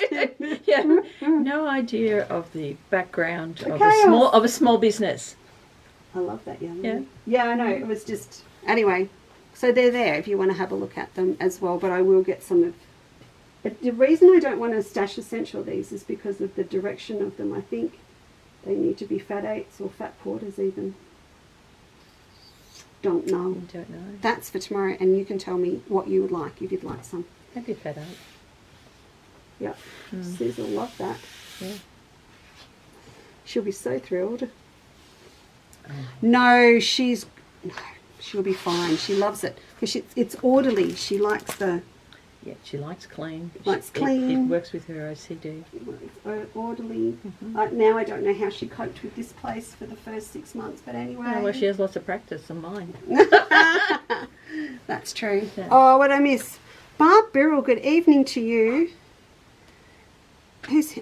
Yeah, no idea of the background of a small business. I love that, yeah, I know. It was just anyway. So they're there if you want to have a look at them as well. But I will get some of. But the reason I don't want to Stash Essential these is because of the direction of them. I think they need to be fat 8s or fat quarters even. Don't know. That's for tomorrow, and you can tell me what you would like if you'd like some. Maybe fat 8. Yep. Susie will love that. Yeah. She'll be so thrilled. No, she'll be fine. She loves it because it's orderly. She likes the. Yeah, she likes clean. Likes clean. It works with her OCD. Orderly. Now I don't know how she coped with this place for the first 6 months, but anyway. Yeah, well, she has lots of practice on mine. That's true. Yeah. Oh, what I miss. Barb Birrell, good evening to you.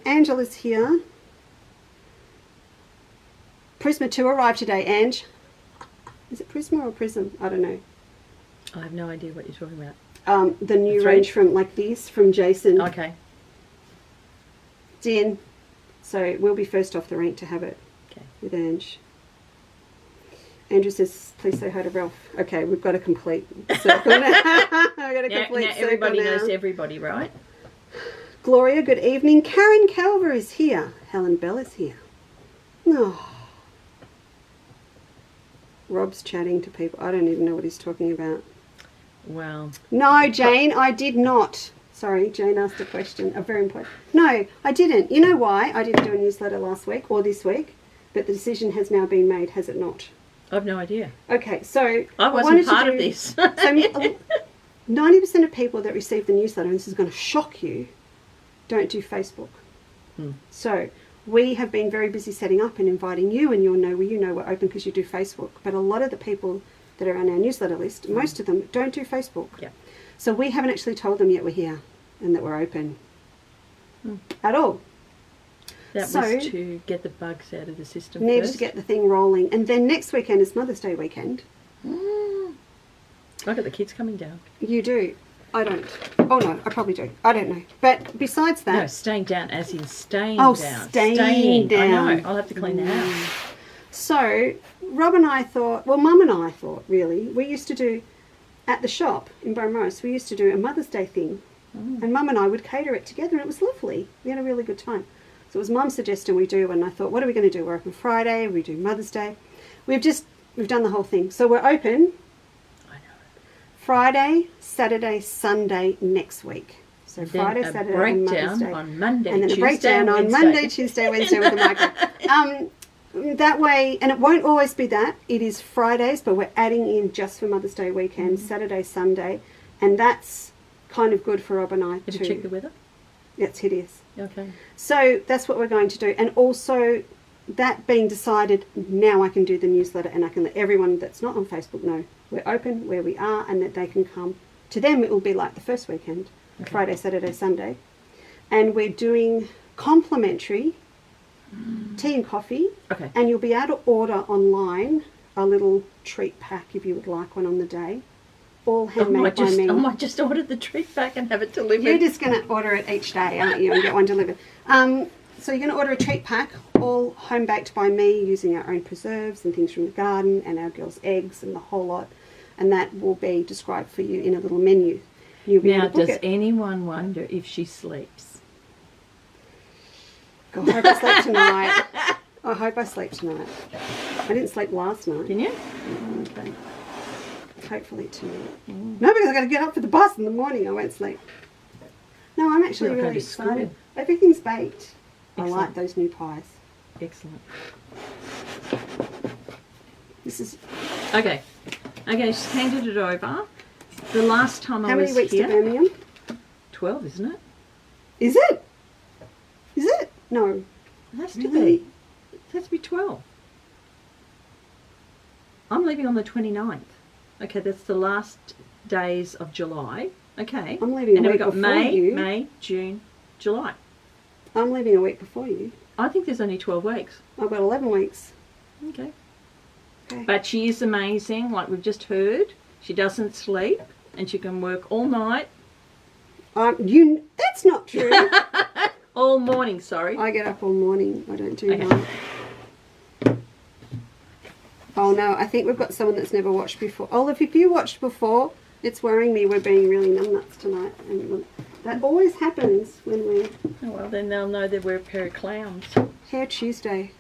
Angela's here. Prisma 2 arrived today, Ange. Is it Prisma or Prism? I don't know. I have no idea what you're talking about. The new range from Jason. Okay. Din. So we'll be first off the rank to have it. Okay. With Ange. Andrew says, please say hi to Ralph. Okay, we've got a complete circle now. I've got a complete circle everybody now. knows everybody, right? Gloria, good evening. Karen Calver is here. Helen Bell is here. Oh. Rob's chatting to people. I don't even know what he's talking about. Well. No, Jane, I did not. Sorry, Jane asked a question. A very important. No, I didn't. You know why I didn't do a newsletter last week or this week? But the decision has now been made, has it not? I've no idea. Okay, so I wasn't part of this. So 90% of people that receive the newsletter, and this is going to shock you, don't do Facebook. So we have been very busy setting up and inviting you, and you know we're open because you do Facebook. But a lot of the people that are on our newsletter list, most of them don't do Facebook. Yeah. So we haven't actually told them yet we're here and that we're open at all. That was to get the bugs out of the system Needed first. to get the thing rolling. And then next weekend is Mother's Day weekend. I've got the kids coming down. You do. I don't. Oh, no, I probably do. I don't know. But besides that... No, staying down, as in staying down. Staying down. I know. I'll have to clean the house. So, Rob and I thought... Well, Mum and I thought, really. We used to do... At the shop in Beaumaris, we used to do a Mother's Day thing. And Mum and I would cater it together, and it was lovely. We had a really good time. So it was Mum's suggestion we do, and I thought, what are we going to do? We're open Friday, we do Mother's Day. We've done the whole thing. So we're open Friday, Saturday, Sunday next week. So and Friday, then Saturday, and Mother's Day. On Monday, and then Tuesday, a breakdown on Wednesday. Monday, Tuesday, Wednesday with the Margaret. That way, and it won't always be that. It is Fridays, but we're adding in just for Mother's Day weekend, Saturday, Sunday, and that's kind of good for Rob and I too. Have you checked the weather? It's hideous. Okay. So that's what we're going to do. And also, that being decided, now I can do the newsletter and I can let everyone that's not on Facebook know we're open, where we are, and that they can come. To them, it will be like the first weekend, Friday, Saturday, Sunday. And we're doing complimentary tea and coffee. Okay. And you'll be able to order online a little treat pack if you would like one on the day. All handmade by me. I might just order the treat pack and have it delivered. You're just going to order it each day, aren't you, and get one delivered. So you're going to order a treat pack, all home baked by me, using our own preserves and things from the garden and our girls' eggs and the whole lot. And that will be described for you in a little menu. You'll be Now, able to book does it. anyone wonder if she sleeps? God, I hope I sleep tonight. I hope I sleep tonight. I didn't sleep last night. Can you? Okay. Hopefully tonight. No, because I've got to get up for the bus in the morning. I won't sleep. No, I'm actually You're not really going to school. excited. Everything's baked. Excellent. I like those new pies. Excellent. This is... Okay. Okay, she's handed it over. The last time How I was many weeks here... to Birmingham? 12, isn't it? Is it? Is it? No. It has to Really? be. It has to be 12. I'm leaving on the 29th. Okay, that's the last days of July. Okay. I'm leaving a and then week we've got before May, you. May, June, July. I'm leaving a week before you. I think there's only 12 weeks. I've got 11 weeks. Okay. Okay. But she is amazing, like we've just heard. She doesn't sleep and she can work all night. That's not true. All morning, sorry. I get up all morning. I don't do Okay. night. Oh no, I think we've got someone that's never watched before. Olive, if you watched before, it's worrying me we're being really numbnuts tonight. And that always happens when we're... Oh, well, then they'll know that we're a pair of clowns. Hair Tuesday.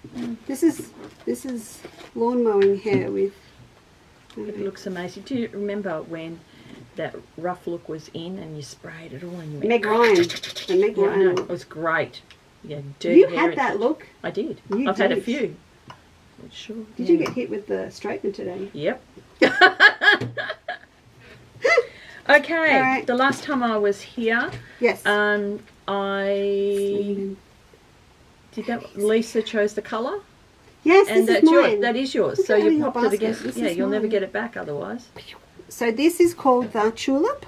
This is lawn mowing hair with... It looks amazing. Do you remember when that rough look was in and you sprayed it all and you went... Meg Ryan. The Meg Yeah, I know. Ryan. It was great. Yeah, dirty You hair had and- that look. I did. You I've had a did. few. Sure. Did yeah. you get hit with the straightener today? Yep. Okay, Alright. the last time I was here, Yes. Lisa chose the colour, Yes, and this is that's mine. yours. That is yours. Look So at you your popped it basket. against. This Yeah, is you'll never mine. get it back otherwise. So this is called the tulip.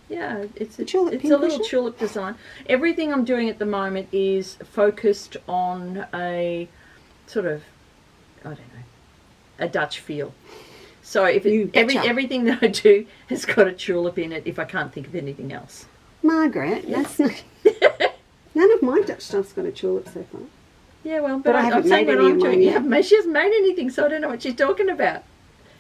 Yeah, it's a tulip it's a little pincushion? tulip design. Everything I'm doing at the moment is focused on a sort of, I don't know, a Dutch feel. So if You betcha. everything that I do has got a tulip in it, if I can't think of anything else. Margaret, that's not. None of my Dutch stuff's got a tulip so far. Yeah, well, But I haven't I'm saying made what any I'm of mine doing. yet. Yeah, she hasn't made anything, so I don't know what she's talking about.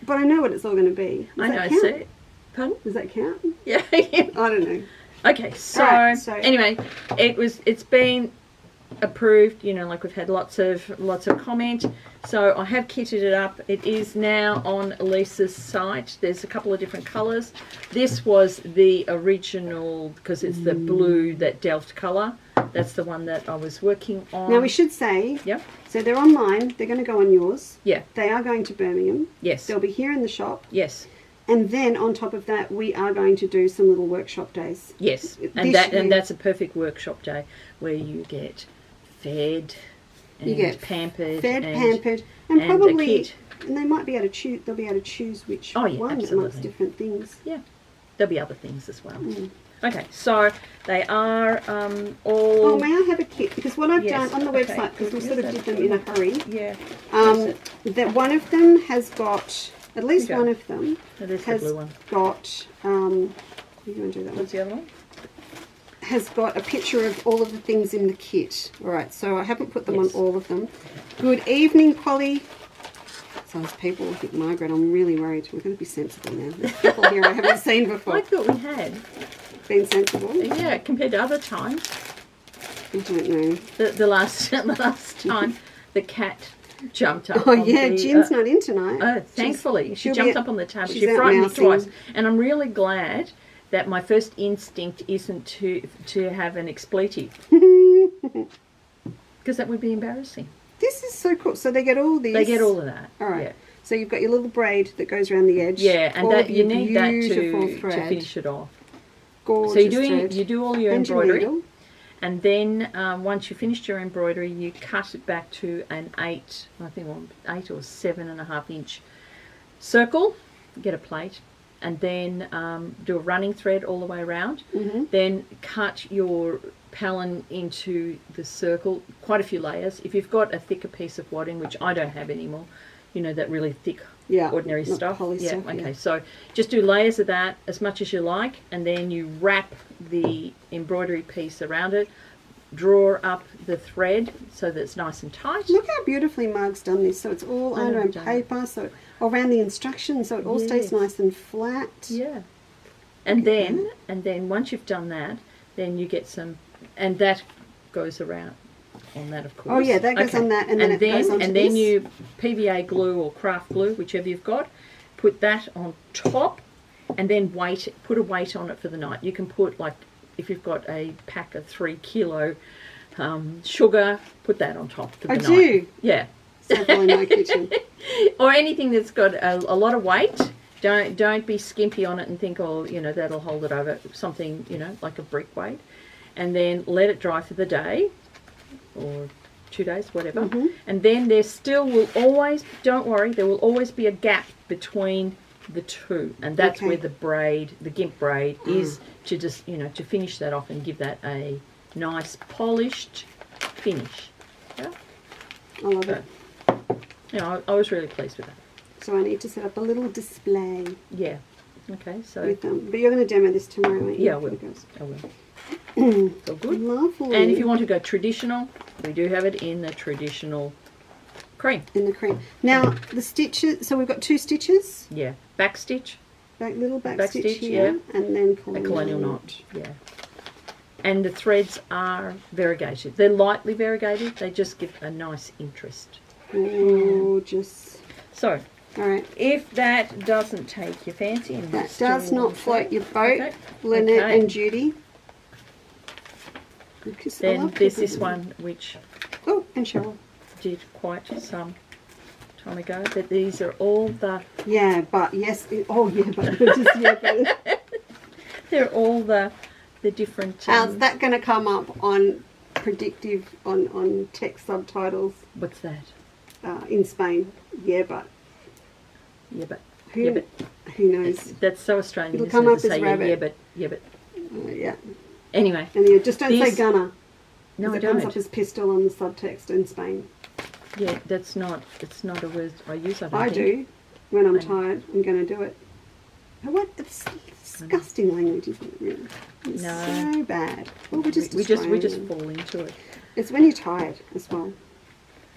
But I know what it's all going to be. Does I that know. count? See, pardon? Does that count? Yeah. I don't know. Okay, so, Alright, so- anyway, it's been approved, you know, like we've had lots of comment. So I have kitted it up. It is now on Lisa's site. There's a couple of different colours. This was the original because it's the blue, that Delft colour. That's the one that I was working on. Now we should say, Yep. so they're on mine, they're going to go on yours. Yeah. They are going to Birmingham. Yes. They'll be here in the shop. Yes. And then on top of that, we are going to do some little workshop days. Yes. This year- And that's a perfect workshop day where you get fed and You get pampered, pampered, and and a probably, kit. and they might be able to choose. They'll be able to choose which Oh, yeah, one absolutely. amongst different things. Yeah, there'll be other things as well. Mm. Okay, so they are Oh, all. may I have a kit? Because what I've Yes, done on the okay. website, because we Yes, sort of that's did them in a hurry, Yeah. that one of them has got, at least Here you one go. of them That is the has blue one. got, you want to do that one? What's the other one? Has got a picture of all of the things in the kit. All right, so I haven't put them Yes. on all of them. Good evening, Polly. So as people think, Margaret, I'm really worried. We're going to be sensible now. There's people here I haven't seen before. I thought we had. Been sensible? Yeah, compared to other times. I don't know. The last time the cat jumped up. Oh on yeah, the, Gin's not in tonight. Thankfully, she she'll be jumped at- up on the table. she's She out frightened me mousing. twice, and I'm really glad that my first instinct isn't to have an expletive, because that would be embarrassing. This is so cool. So they get all these. They get all of that. All right. Yeah. So you've got your little braid that goes around the edge. Yeah, and all that of you your need that beautiful to thread. finish it off. Gorgeous So thread. you do all your And your embroidery, needle. and then once you finished your embroidery, you cut it back to an 8 or 7.5 inch circle. Get a plate, and then do a running thread all the way around. Mhm. Then cut your palin into the circle, quite a few layers. If you've got a thicker piece of wadding, which I don't have anymore, you know, that really thick Yeah, ordinary not stuff. poly Yeah, stuff, okay. yeah. So just do layers of that as much as you like, and then you wrap the embroidery piece around it, draw up the thread so that it's nice and tight. Look how beautifully Marg's done this. So it's all I know under you've on done paper, so around the instructions, so it all stays Yes. nice and flat. Yeah. And Look at then once you've done that, then you get some, and that goes around on that, of course. Oh yeah, that goes Okay. on that, and then it goes on to and then this. you PVA glue or craft glue, whichever you've got, put that on top, and then put a weight on it for the night. You can put, like, if you've got a pack of 3 kilo sugar, put that on top for the I night. do. Yeah. Several in my kitchen. Or anything that's got a lot of weight. Don't be skimpy on it and think, oh, you know, that'll hold it over. Something, you know, like a brick weight. And then let it dry for the day or 2 days, whatever. Mhm. And then there still will always, don't worry, there will always be a gap between the two. And that's Okay. where the braid, the gimp braid, is to just, you know, to finish that off and give that a nice polished finish. Yeah? I love it. You know, I was really pleased with that. So I need to set up a little display Yeah. Okay, so with them. But you're going to demo this tomorrow, aren't you? yeah, I will. Because- I will. It's all good. Lovely. And if you want to go traditional, we do have it in the traditional cream. in the cream. Now the stitches. So we've got 2 stitches. Yeah. Back stitch, Little back, Back stitch stitch, here, and then a colonial knot. Yeah. And the threads are variegated. They're lightly variegated. They just give a nice interest. Gorgeous. So, All right. if that doesn't take your fancy, and That still does not want float that, your boat, okay, Lynette okay. and Judy. Because I Then love there's people this doing one which that. Oh, and Cheryl. did quite some time ago. But these are all the Yeah, but yes. Oh, yeah, but just yeah, but there all the different... How's that going to come up on predictive, on text subtitles What's that? in Spain? Yeah, but Yeah, but... who, Yeah, but... who knows? That's so Australian, It'll isn't come it, up to as say rabbit. yeah, but... Yeah. Anyway. And you just don't say This- gunner. No, I It comes don't. up as pistol on the subtext in Spain. Yeah, it's not a word I use, I don't I think. do. When I'm I- tired, I'm going to do it. But what? It's disgusting language, isn't it, really? It's No. so bad. Well, we just we just Australian. fall into it. It's when you're tired as well.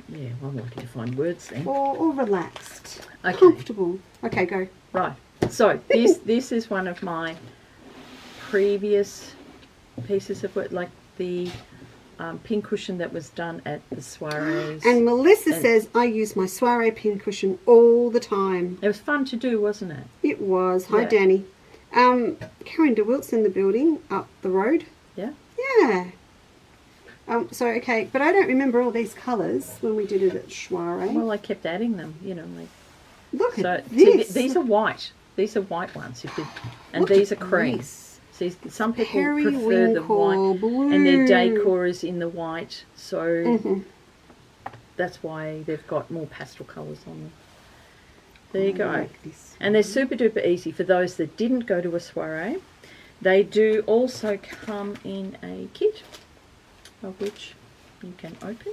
Yeah, well, I'm lucky to find words then. Or relaxed. Okay. Comfortable. Okay, go. Right. So this is one of my previous pieces of work, like the pincushion that was done at the soirees. And Melissa And- says, I use my soiree pincushion all the time. It was fun to do, wasn't it? It was. Hi, Yeah. Danny. Karen DeWilt's in the building up the road. Yeah. Yeah. Okay, but I don't remember all these colours when we did it at soiree. Well, I kept adding them, you know. Like, Look so at see, this. these are white. These are white ones. And Look these are at cream. this. See, some people prefer the Periwinkle white, blue. and their decor is in the white. So Mhm. that's why they've got more pastel colours on them. There you I go. like this And they're super duper easy for those that didn't go to a soiree. They do also come in a kit, of which you can open.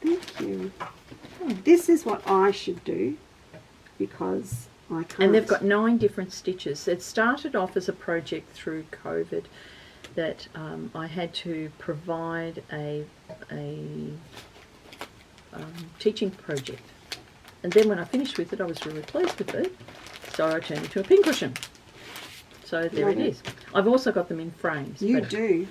Thank you. This is what I should do because I can't. And they've got 9 different stitches. It started off as a project through COVID that I had to provide a teaching project. And then when I finished with it, I was really pleased with it. So I turned it into a pincushion. So there Love it it. is. I've also got them in frames. You but, do.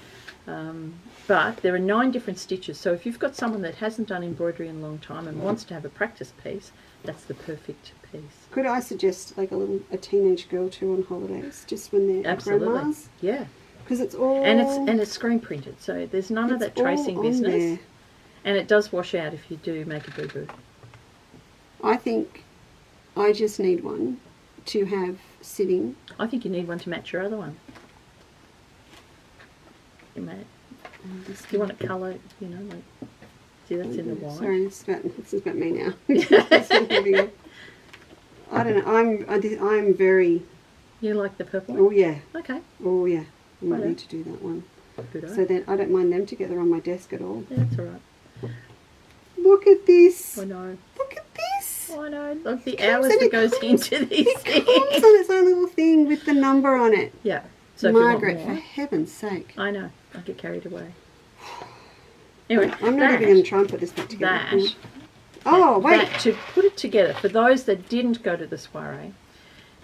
But there are 9 different stitches. So if you've got someone that hasn't done embroidery in a long time and wants to have a practice piece, that's the perfect piece. Could I suggest like a teenage girl too on holidays, just when they're at Absolutely. grandma's? Yeah. Because it's all And it's screen printed, so there's none of it's that tracing all on business. there. And it does wash out if you do make a boo-boo. I think I just need one to have sitting. I think you need one to match your other one. You may, if you want a colour, you know, like, see that's in the white. Sorry, this is about me now. That's not giving up. I don't know. I'm very. You like the purple? Oh yeah. Okay, Oh yeah. I might Righto. need to do that one. good So then I don't mind them together on my desk at all. Yeah, that's alright. Look at this. I know. Look at this. I know. Look, the It comes hours and that it goes comes- into these It things. comes on its own little thing with the number on it. Yeah. So if you Margaret, want for more, heaven's sake. I know. I get carried away. Anyway, I'm not even going to try and put this back together. that. Oh, wait. That, to put it together, for those that didn't go to the soiree,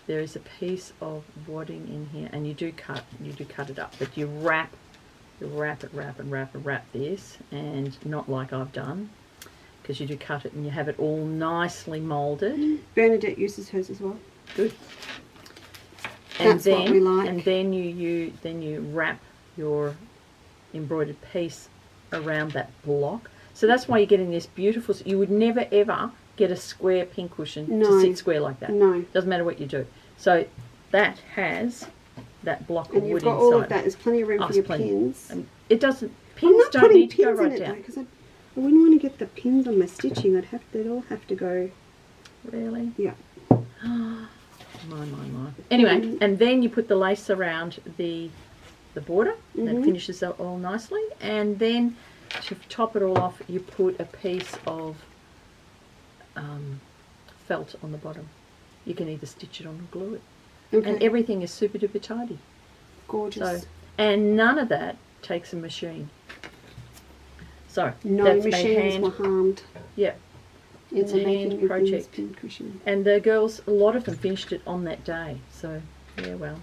there is a piece of wadding in here, and you do cut it up, but you wrap this, and not like I've done, because you do cut it and you have it all nicely moulded. Bernadette uses hers as well. Good. That's what we like. And then you wrap your embroidered piece around that block. So that's why you're getting this beautiful. You would never ever get a square pincushion No. to sit square like that. No. Doesn't matter what you do. So that has that block of And you've wood got inside. all of that. There's plenty of room for there's your plenty. pins. And it doesn't. I'm Pins not don't putting need to go pins in right it though, down. because I wouldn't want to get the pins on my stitching. They'd all have to go. Really? Yeah. My. Anyway, Mhm. and then you put the lace around the border. That Mhm. finishes it all nicely. And then to top it all off, you put a piece of felt on the bottom. You can either stitch it on or glue it. Okay. And everything is super duper tidy. Gorgeous. So, and none of that takes a machine. So No that's a machines hand. were harmed Yeah. in It's the a making hand of project. these pincushion. And the girls, a lot of them finished it on that day. So yeah, well.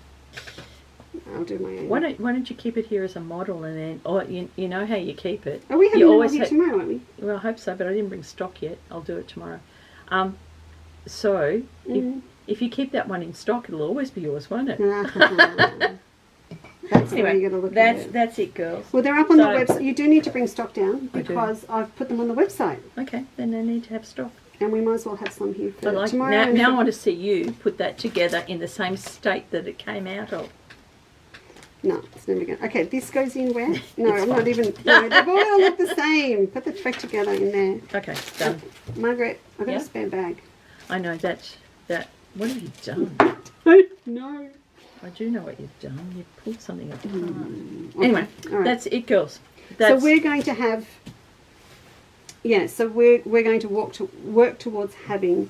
I'll do my own. Why don't you keep it here as a model, and then you know how you keep it. Are we having you it always here ha- tomorrow, aren't we? Well, I hope so, but I didn't bring stock yet. I'll do it tomorrow. So Mm. if you keep that one in stock, it'll always be yours, won't it? That's the way Anyway, you got to look at it. that's it, girls. Well, they're up on the So- website. You do need to bring stock down I do. because I've put them on the website, Okay, then they need to have stock. and we might as well have some here for So like tomorrow. now, and now I for- want to see you put that together in the same state that it came out of. No, it's never going to. Okay, this goes in where? No, I'm not even. No, they've all got to look the same. Put the thread together in there. Okay, done. Margaret, I've got Yeah. a spare bag. I know that. What have you done? No. I do know what you've done. You've pulled something apart. Okay. Anyway, All right. that's it, girls. So we're going to have. Yeah, so we're going to work towards having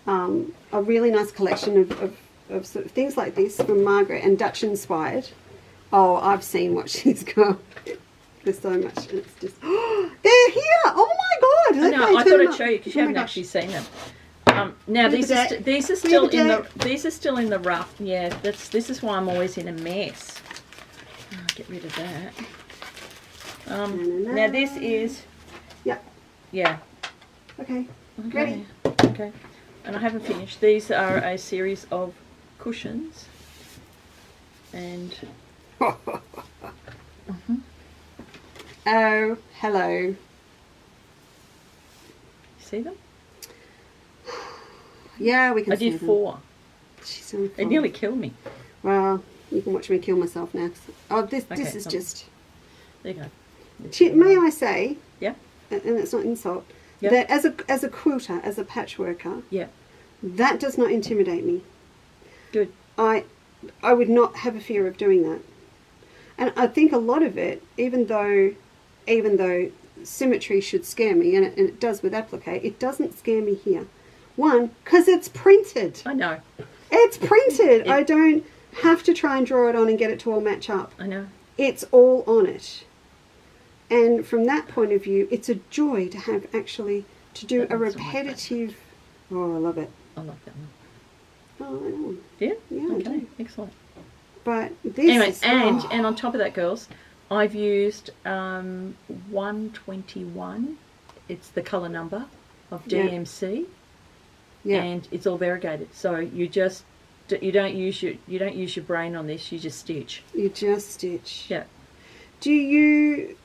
a really nice collection of sort of things like this from Margaret and Dutch inspired. Oh, I've seen what she's got. There's so much. And it's just. They're here! Oh my God! I know. I thought I'd show you because you haven't actually seen them. Now these are still in the rough. Yeah, this is why I'm always in a mess. Oh, get rid of that. Now this is. Yeah. Yeah. Okay. Okay. Okay. And I haven't finished. These are a series of cushions. And. Oh, hello. You see them? Yeah, we can I see did them. 4. She's on 4. It nearly killed me. Well, you can watch me kill myself now. Oh, this is so just... There you go. May I say, Yeah. and it's not insult, Yeah. that as a quilter, as a patchworker, Yeah. that does not intimidate me. Good. I would not have a fear of doing that. And I think a lot of it, even though symmetry should scare me, and it does with applique, it doesn't scare me here. One, because it's printed. I know. It's printed. I don't have to try and draw it on and get it to all match up. I know. It's all on it. And from that point of view, it's a joy to have actually to do a repetitive. Oh, I love it. I love that one. Oh, I know. Yeah? Yeah, I Okay, do. excellent. But this Anyway, is, and on top of that, girls, I've used 121. It's the colour number of DMC, yeah. and it's all variegated. So you don't use your brain on this. You just stitch. You just stitch. Yeah. Do you?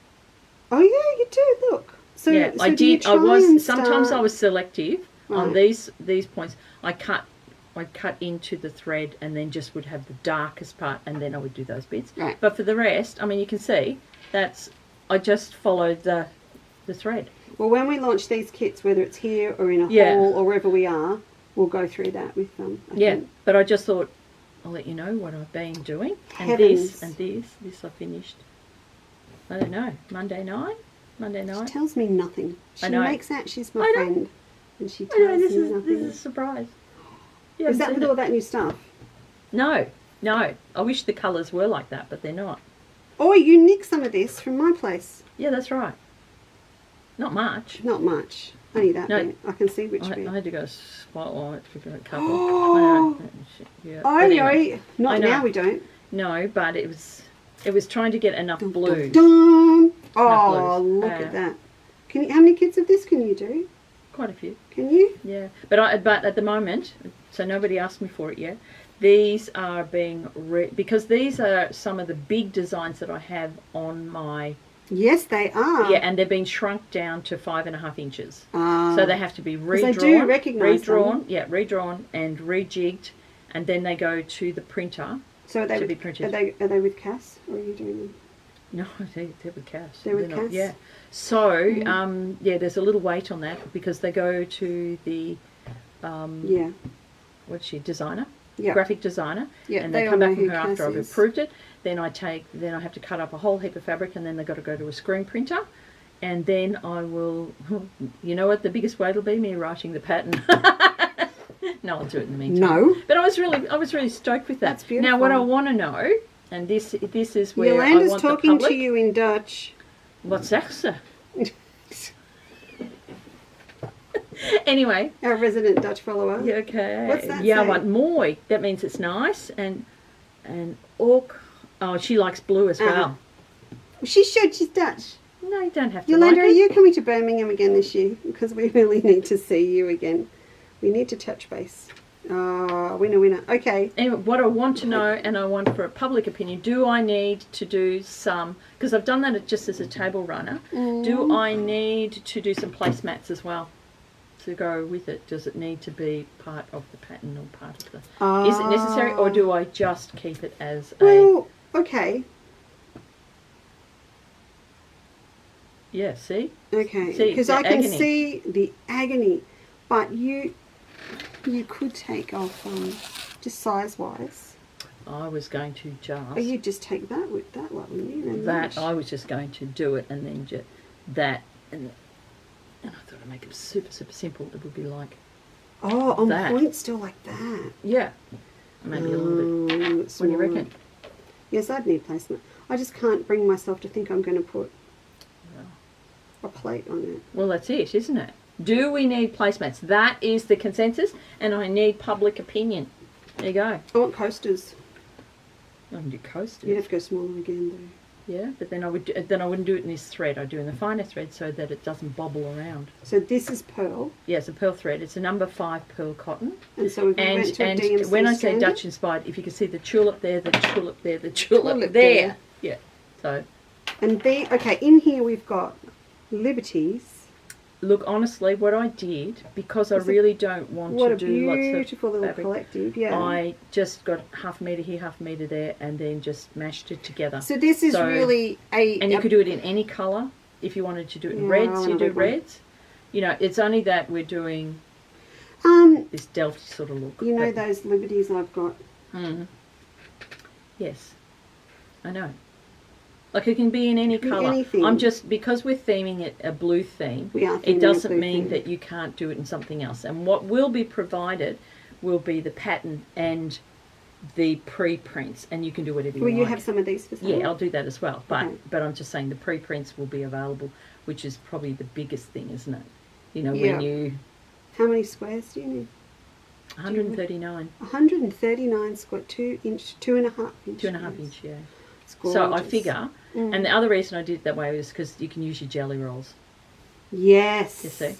Oh yeah, you do. Look. So yeah, so I do you did. I try was and sometimes start- I was selective on Right. these points. I'd cut into the thread and then just would have the darkest part, and then I would do those bits. Right. But for the rest, I mean, you can see I just followed the thread. Well, when we launch these kits, whether it's here or in a Yeah. hall or wherever we are, we'll go through that with them. I Yeah, think. but I just thought I'll let you know what I've been doing. And Heavens. this I finished. I don't know, Monday night. She tells me nothing. She I know. makes out she's my I know. friend, and she I tells know, me this nothing. is a surprise. Is that with all that new stuff? No. I wish the colours were like that, but they're not. Oh, you nicked some of this from my place. Yeah, that's right. Not much. Not much. Only that No. bit. I can see which I bit. had to go spotlight for a couple. Oh. I know. Yeah. Oh, But anyway, no. Not I know. now we don't. No, but it was trying to get enough Dun, blues. dun, dun. Oh, Enough blues. look at that. How many kits of this can you do? Quite a few. Can you? Yeah, but at the moment, so nobody asked me for it yet. These are being because these are some of the big designs that I have on my Yes, they are. yeah, and they've been shrunk down to 5.5 inches. Ah. So they have to be redrawn. I do recognise redrawn, yeah, redrawn and rejigged, and then they go to the printer. So are they, to be printed. are they with Cass, or are you doing them? No, they're with Cass. They're with not- Cass? Yeah. So yeah, there's a little weight on that because they go to the Yeah. what's she designer. Yeah. Graphic designer, Yeah, and they they all come know back from who her after Cass I've is. approved it. Then I have to cut up a whole heap of fabric, and then they've got to go to a screen printer, and then I will. You know what? The biggest way it'll be me writing the pattern. No, I'll do it in the meantime. No. But I was really stoked with that. That's beautiful. Now, what I want to know, and this is where I Yolanda's want talking the public. to you in Dutch. What's that, sir? Anyway. Our resident Dutch follower. Yeah, okay. What's that Yeah, I say? want mooi. That means it's nice. And ook. Oh, she likes blue as well. She should. She's Dutch. No, you don't have to Yolanda, like are it. you coming to Birmingham again this year? Because we really need to see you again. We need to touch base. Winner. Okay. Anyway, what I want to know, and I want for a public opinion, do I need to do some, because I've done that just as a table runner, do I need to do some placemats as well to go with it? Does it need to be part of the pattern or part of the... Is it necessary, or do I just keep it as Well, okay. Yeah, see? Okay, See, because the I can agony. see the agony, but you could take off just size wise. I was going to Or you just take that with that lot, wouldn't you? And that. I was just going to do it and then just that, and I thought I'd make it super, super simple. It would be like, on that. point, still like that. yeah, maybe a little bit. What do you reckon? Yes, I'd need placement. I just can't bring myself to think I'm going to put a plate on it. Well, that's it, isn't it? Do we need placemats? That is the consensus, and I need public opinion. There you go. I want coasters. I can do coasters. You'd have to go smaller again, though. Yeah, but then I wouldn't do it in this thread. I'd do it in the finer thread so that it doesn't bobble around. So this is pearl. Yeah, it's a pearl thread. It's a number 5 pearl cotton. And so we went to a DMC when I say stranded. Dutch inspired, if you can see the tulip there, the tulip there, the tulip there. Yeah. So And okay, in here we've got liberties. look, honestly, what I did, because I really don't want to do lots of beautiful little fabric, collective, yeah. I just got half a metre here, half a metre there, and then just mashed it together. So this is really And you could do it in any colour. If you wanted to do it in Yeah, reds, I you do red one. reds. You know, it's only that we're doing this Delphi sort of look. you know those liberties I've got. Yes, I know. Like it can be in any Be colour. anything. I'm just, because we're theming it a blue theme, We are theming it a doesn't blue mean theme. that you can't do it in something else. And what will be provided will be the pattern and the pre-prints, and you can do whatever you Will like. you have some of these for sale? Yeah, I'll do that as well. But Okay. but I'm just saying the pre-prints will be available, which is probably the biggest thing, isn't it? You know, Yeah. when you How many squares do you need? 139, 139 square, 2 inch, 2.5 inch. 2.5 inch, yeah. It's So I gorgeous. figure, and the other reason I did it that way was because you can use your jelly rolls. Yes. You see?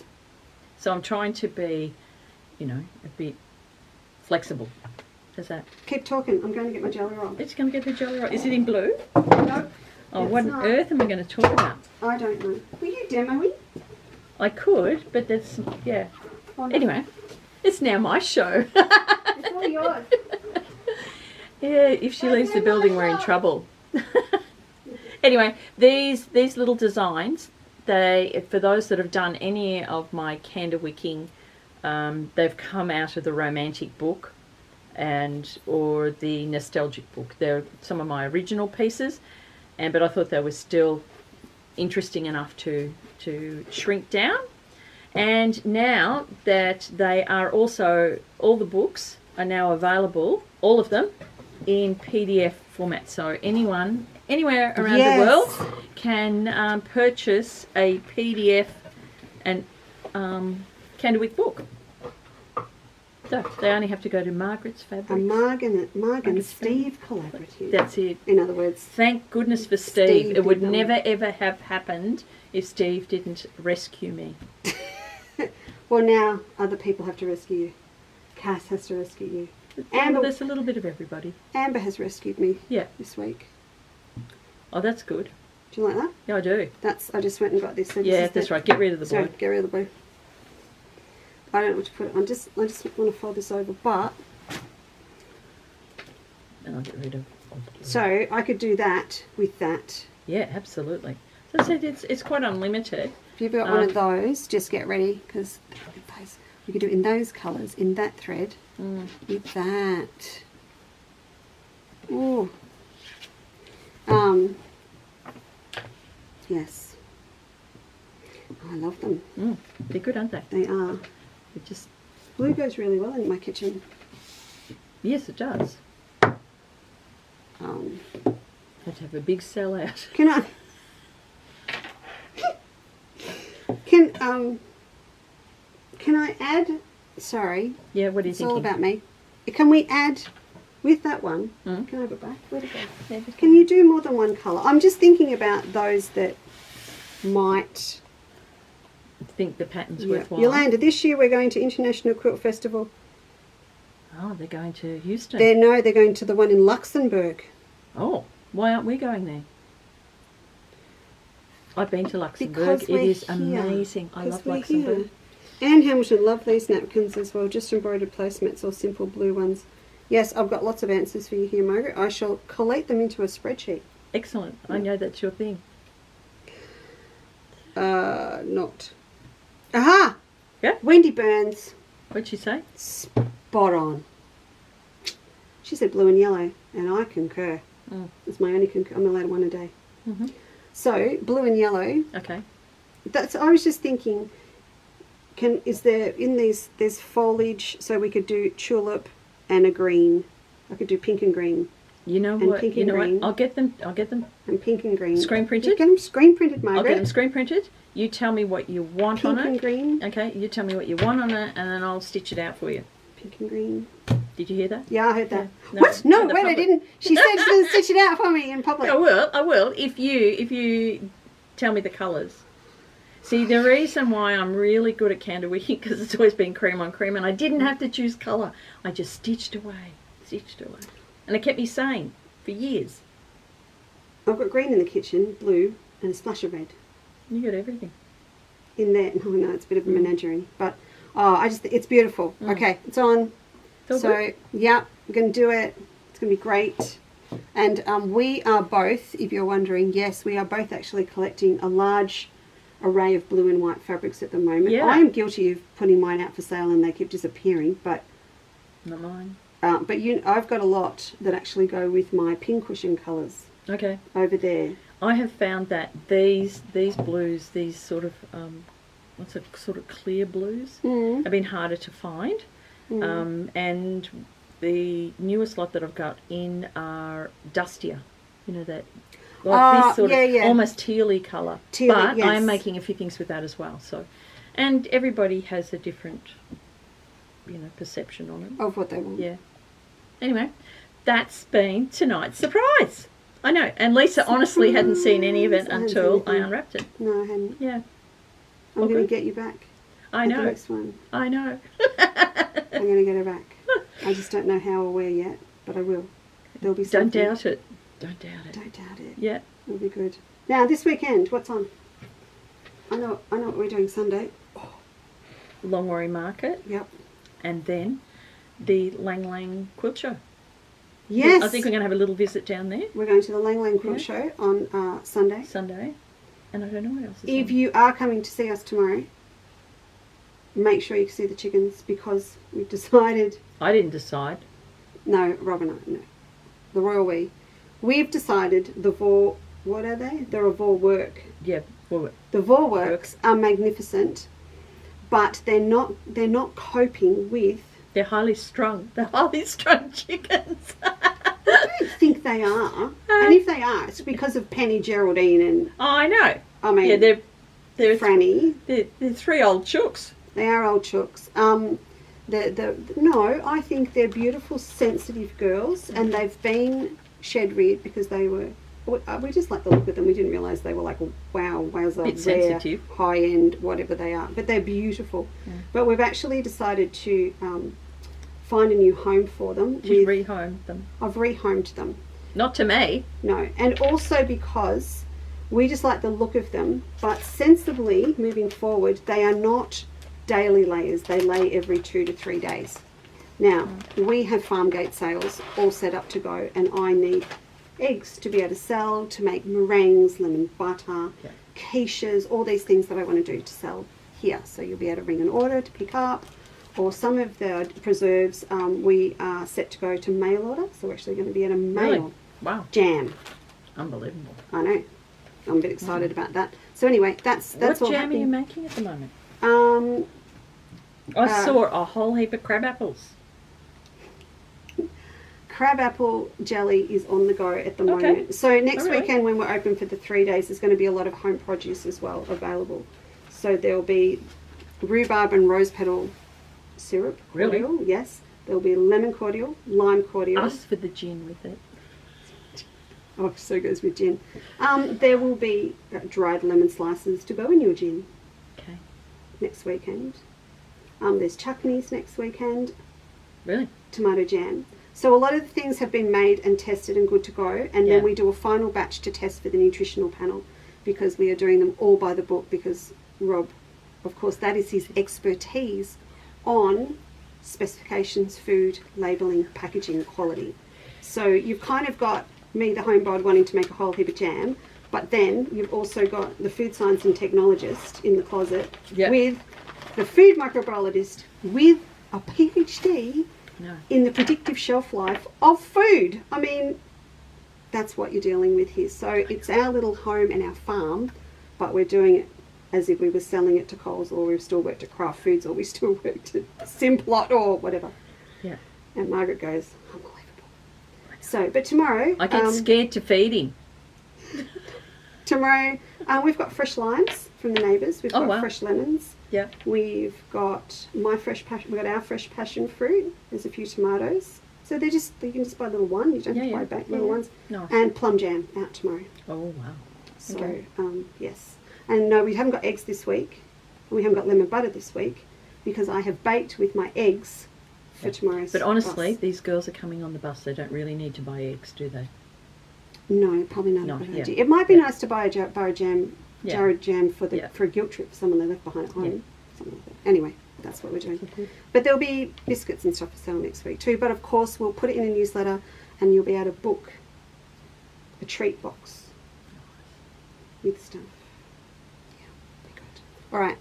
So I'm trying to be, you know, a bit flexible. How's that? Keep talking. I'm going to get my jelly roll. It's going to get the jelly roll. Is it in blue? No, Oh, it's what on not. earth am I going to talk about? I don't know. Were you demoing? I could, but that's, yeah. Oh, no. Anyway, it's now my show. It's all yours. Yeah, if she leaves the building, we're in trouble. Anyway, these little designs, for those that have done any of my candle wicking, they've come out of the romantic book or the nostalgic book. They're some of my original pieces, but I thought they were still interesting enough to shrink down. And now that they are also, all the books are now available, all of them, in PDF format. So anyone, anywhere around Yes. the world can purchase a PDF and Candlewick book. So they only have to go to Margaret's A Fabrics. Marg and Steve collaborative. That's it. In other words, Thank goodness for Steve Steve. It would did them. never ever have happened if Steve didn't rescue me. well, now other people have to rescue you. Cass has to rescue you. And there's a little bit of everybody. Amber has rescued me Yeah. this week. Oh, that's good. Do you like that? Yeah, I do. I just went and got this. So this Yeah, is that's right. Get rid of the Sorry, blue. get rid of the blue. I don't know what to put it on. I just want to fold this over, but And I'll get rid of. so I could do that with that. Yeah, absolutely. So I said it's quite unlimited. If you've got one of those, just get ready because you could do it in those colours, in that thread, with that. Ooh. Yes. I love them. They're good, aren't they? They are. They just Blue goes really well in my kitchen. yes, it does. Um, Had to have a big sellout. Can I? Can I add? Sorry, Yeah, what are you it's thinking? all about me. Can we add with that one? Mm. Can I have it back? Where'd it go? Yeah, just- Can you do more than one colour? I'm just thinking about those that might. think the pattern's Yeah. worthwhile. Yolanda, this year we're going to International Quilt Festival. Oh, they're going to Houston. They're going to the one in Luxembourg. Oh, why aren't we going there? I've been to Luxembourg. Because It we're is here. amazing. I love Because we're Luxembourg. here. Anne Hamilton, love these napkins as well. Just embroidered placemats or simple blue ones. Yes, I've got lots of answers for you here, Margaret. I shall collate them into a spreadsheet. Excellent. I know that's your thing. Not. Aha! Yeah? Wendy Burns. What'd she say? Spot on. She said blue and yellow, and I concur. It's my only concur. I'm allowed one a day. Mm-hmm. So, blue and yellow. Okay. I was just thinking, there's foliage, so we could do tulip and a green. I could do pink and green. You know and what? pink You and know green. what? I'll get them. And pink and green. Screen printed? You get them screen printed, Margaret. I'll get them screen printed. You tell me what you want Pink on it. and green. Okay, you tell me what you want on it, and then I'll stitch it out for you. Pink and green. Did you hear that? Yeah, I heard that. Yeah. What? No, in the wait, I public. didn't. She said she's going to stitch it out for me in public. I will. If you tell me the colours. See, the reason why I'm really good at candle wicking, because it's always been cream on cream, and I didn't have to choose colour. I just stitched away. And it kept me sane for years. I've got green in the kitchen, blue, and a splash of red. You got everything. In there. No, it's a bit of a menagerie. But, it's beautiful. Okay, it's on. Feel So, good? yeah, we're going to do it. It's going to be great. And we are both, if you're wondering, yes, we are both actually collecting a large array of blue and white fabrics at the moment. Yeah. I am guilty of putting mine out for sale and they keep disappearing, but Not mine. I've got a lot that actually go with my pincushion colours Okay. over there. I have found that these blues, these sort of sort of clear blues, have been harder to find. And the newest lot that I've got in are dustier. You know that, this sort of almost tealy colour. But yes. I am making a few things with that as well. So, and everybody has a different, perception on it. Of what they want. Yeah. Anyway, that's been tonight's surprise. I know, and Lisa honestly hadn't seen any of it until I unwrapped it. No, I hadn't. Yeah. I'm going to get you back. I know. The next one. I know. I'm going to get her back. I just don't know how or where yet, but I will. There'll be something. Don't doubt it. Don't doubt it. Don't doubt it. Yeah. It'll be good. Now, this weekend, what's on? I know what we're doing Sunday. Longwarry Market. Yep. And then the Lang Lang Quilt Show. Yes. I think we're going to have a little visit down there. We're going to the Lang Lang Quilt Show on Sunday. And I don't know what else is If on. you are coming to see us tomorrow, make sure you see the chickens because we've decided... I didn't decide. No, Rob and I, no. The Royal We. We've decided what are they? They're a Vorwerk. Yeah. Well, The Vorwerks are magnificent, but they're not coping with... they're highly strung. They're highly strung chickens. I don't think they are. And if they are, it's because of Penny, Geraldine and... Oh, I know. I mean... Yeah, they're Franny. They're three old chooks. They are old chooks. No, I think they're beautiful, sensitive girls, and they've been shed-reared because they were... We just like the look of them. We didn't realise they were like, wow, wowza, Bit rare, sensitive. high-end, whatever they are. But they're beautiful. But we've actually decided to find a new home for them. She's rehomed them. I've rehomed them. Not to me. No, and also because we just like the look of them, but sensibly moving forward, they are not daily layers. They lay every 2 to 3 days. Now, we have farm gate sales all set up to go, and I need eggs to be able to sell, to make meringues, lemon butter, quiches, all these things that I want to do to sell here. So you'll be able to ring an order to pick up, or some of the preserves we are set to go to mail order, so we're actually going to be able to mail Really? Wow. jam. Unbelievable. I know. I'm a bit excited about that. So anyway, that's What all jam are you happening. making at the moment? Um, I saw a whole heap of crab apples. crab apple jelly is on the go at the Okay. moment. So next Oh, really? weekend when we're open for the 3 days, there's going to be a lot of home produce as well available. So there'll be rhubarb and rose petal syrup. Really? Cordial, yes. There'll be lemon cordial, lime cordial. Us for the gin with it. Oh, so goes with gin. There will be dried lemon slices to go in your gin Okay. next weekend. There's chutneys next weekend. Really? Tomato jam. So a lot of the things have been made and tested and good to go, and Yeah. then we do a final batch to test for the nutritional panel because we are doing them all by the book because Rob, of course, that is his expertise on specifications, food, labelling, packaging, quality. So you've kind of got me, the homebod, wanting to make a whole heap of jam, but then you've also got the food science and technologist in the closet with the food microbiologist with a PhD in the predictive shelf life of food. I mean, that's what you're dealing with here. So it's our little home and our farm, but we're doing it as if we were selling it to Coles, or we still worked at Kraft Foods, or we still worked at Simplot or whatever. Yeah. And Margaret goes, unbelievable. So, but tomorrow... I get scared to feed him. Tomorrow, we've got fresh limes from the neighbours. We've got fresh lemons. Yeah. We've got our fresh passion fruit. There's a few tomatoes. So you can just buy a little one. You don't have to buy back little ones. Nice. And plum jam out tomorrow. Oh, wow. So, Okay. yes. And no, we haven't got eggs this week. And we haven't got lemon butter this week because I have baked with my eggs for tomorrow's But honestly, bus. these girls are coming on the bus. They don't really need to buy eggs, do they? No, probably not a good idea. It might be nice to buy a jar of jam for a guilt trip for someone they left behind at home. Something like that. Anyway, that's what we're doing. But there'll be biscuits and stuff for sale next week too. But of course, we'll put it in a newsletter and you'll be able to book a treat box with stuff. Yeah, be good. All right.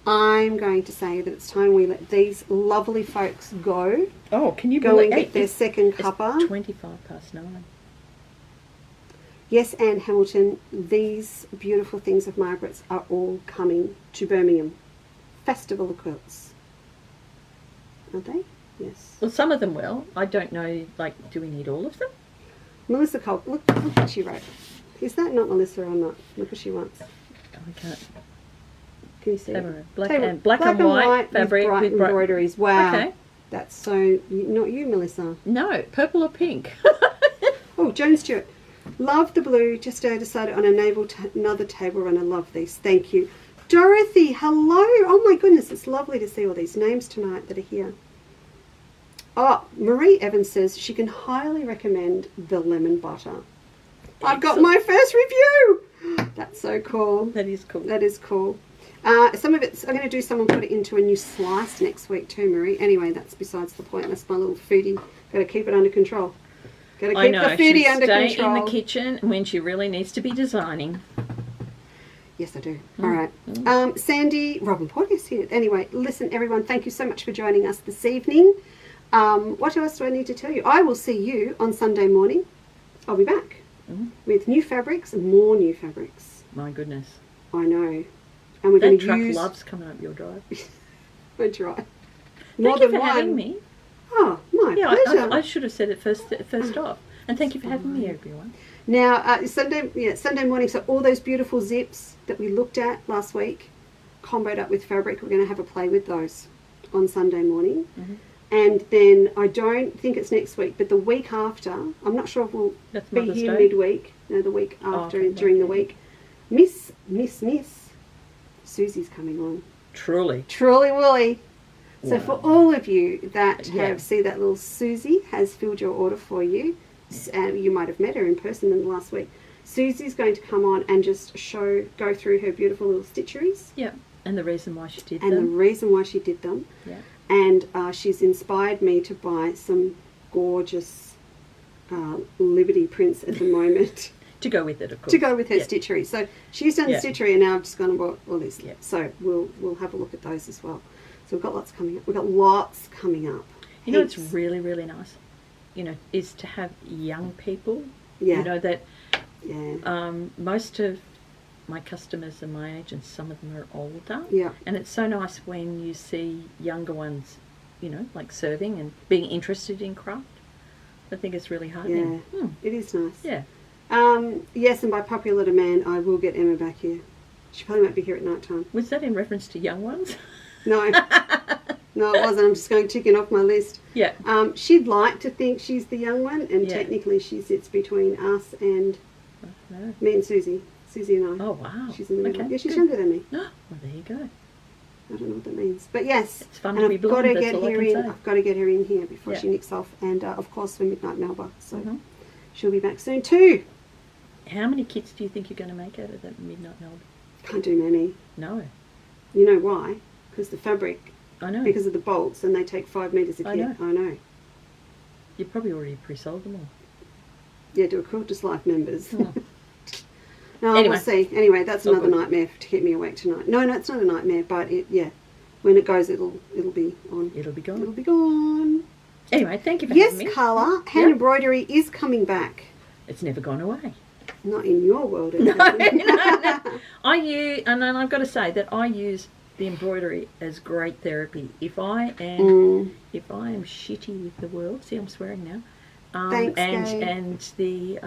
I'm going to say that it's time we let these lovely folks go. Oh, can you go and get their second cuppa? 9:25. Yes, Anne Hamilton, these beautiful things of Margaret's are all coming to Birmingham. Festival of Quilts. Aren't they? Yes. Well, some of them will. I don't know, like, do we need all of them? Melissa Cole, look what she wrote. Is that not Melissa or not? Look what she wants. I can't. Can you see it? Black and white fabric with bright embroideries. Wow. Okay. That's so, not you, Melissa. No, purple or pink. Oh, Joan Stewart. Love the blue. Just decided on another table runner. Love these. Thank you. Dorothy, hello. Oh my goodness, it's lovely to see all these names tonight that are here. Oh, Marie Evans says she can highly recommend the lemon butter. I've got my first review. That's so cool. That is cool. That is cool. Some of it's, I'm going to do someone put it into a new slice next week too, Marie. Anyway, that's besides the point. That's my little foodie. Got to keep it under control. Got to keep the foodie under control. Stay in the kitchen when she really needs to be designing. Yes, I do. All right. Sandy, Robin Porteous here. Anyway, listen, everyone, thank you so much for joining us this evening. What else do I need to tell you? I will see you on Sunday morning. I'll be back with new fabrics and more new fabrics. My goodness. I know. And we're going to use... That truck loves coming up your drive. I try. Thank you for having me. Oh, my pleasure. I should have said it first off. And thank you for having me, everyone. Now, Sunday morning, so all those beautiful zips that we looked at last week, comboed up with fabric, we're going to have a play with those on Sunday morning. And then I don't think it's next week, but the week after, I'm not sure if we'll be here midweek. No, the week after, during the week. Miss Susie's coming on. Truly Woolly. So for all of you that see that little Susie has filled your order for you, and you might have met her in person in the last week. Susie's going to come on and just go through her beautiful little stitcheries. Yeah, and the reason why she did them. Yeah. And she's inspired me to buy some gorgeous Liberty prints at the moment. To go with it, of course. To go with her stitchery. So she's done stitchery and now I've just gone and bought all this. Yeah. So we'll have a look at those as well. So we've got lots coming up. We've got lots coming up. You know, it's really, really nice, is to have young people. Yeah. You know, that most of my customers are my age and some of them are older. Yeah. And it's so nice when you see younger ones, like serving and being interested in craft. I think it's really heartening. Yeah. It is nice. Yeah. Yes, and by popular demand, I will get Emma back here. She probably won't be here at night time. Was that in reference to young ones? No. No, it wasn't. I'm just going ticking off my list. Yeah. She'd like to think she's the young one, and technically she sits between us and me and Susie. Susie and I. Oh, wow. She's in the middle. Okay, yeah, she's younger than me. Oh, well, there you go. I don't know what that means. But yes. It's fun to be blonde, that's all I can say. I've got to get her in here before she nicks off. And, of course, for Midnight Melba. So she'll be back soon too. How many kits do you think you're going to make out of that Midnight Melba? Can't do many. No. You know why? Because the fabric I know. because of the bolts, and they take 5 metres a kit. I know. You've probably already pre-sold them all. Yeah, do a Quilters Life members. Oh. No, Anyway. we'll see. Anyway, that's Oh, another good. nightmare to keep me awake tonight. No, it's not a nightmare, but when it goes, it'll be on. It'll be gone. It'll be gone. Anyway, thank you for Yes, having me. Carla, hand Yeah. embroidery is coming back. It's never gone away. Not in your world, it No, hasn't. no. And then I've got to say that I use the embroidery as great therapy. If I am shitty with the world, see, I'm swearing now. Thanks, Gabe. and the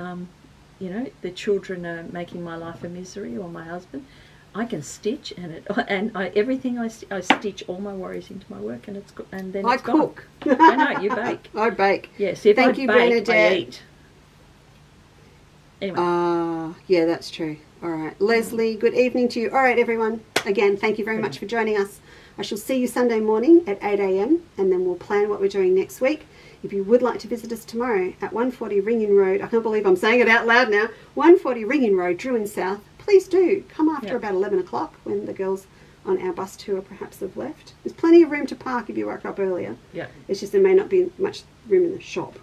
the children are making my life a misery, or my husband. I can stitch, everything I stitch all my worries into my work, and then I it's gone. cook. I know, you bake. I bake. Yes, if Thank I you, bake, I Bernadette. eat. Anyway. Yeah, that's true. All right. Leslie, good evening to you. All right, everyone. Again, thank you very much for joining us. I shall see you Sunday morning at 8 a.m. and then we'll plan what we're doing next week. If you would like to visit us tomorrow at 140 Ringin Road, I can't believe I'm saying it out loud now, 140 Ringin Road, Druin South, please do come after about 11 o'clock when the girls on our bus tour perhaps have left. There's plenty of room to park if you woke up earlier. Yeah. It's just there may not be much room in the shop.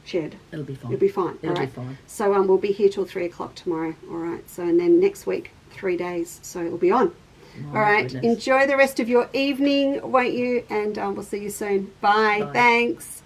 Shed. It'll be fine. It'll be fine. It'll all right. be fine. So we'll be here till 3 o'clock tomorrow. All right. So and then next week 3 days. So it'll be on. My all right. goodness. Enjoy the rest of your evening, won't you? And we'll see you soon. Bye. Bye. Thanks.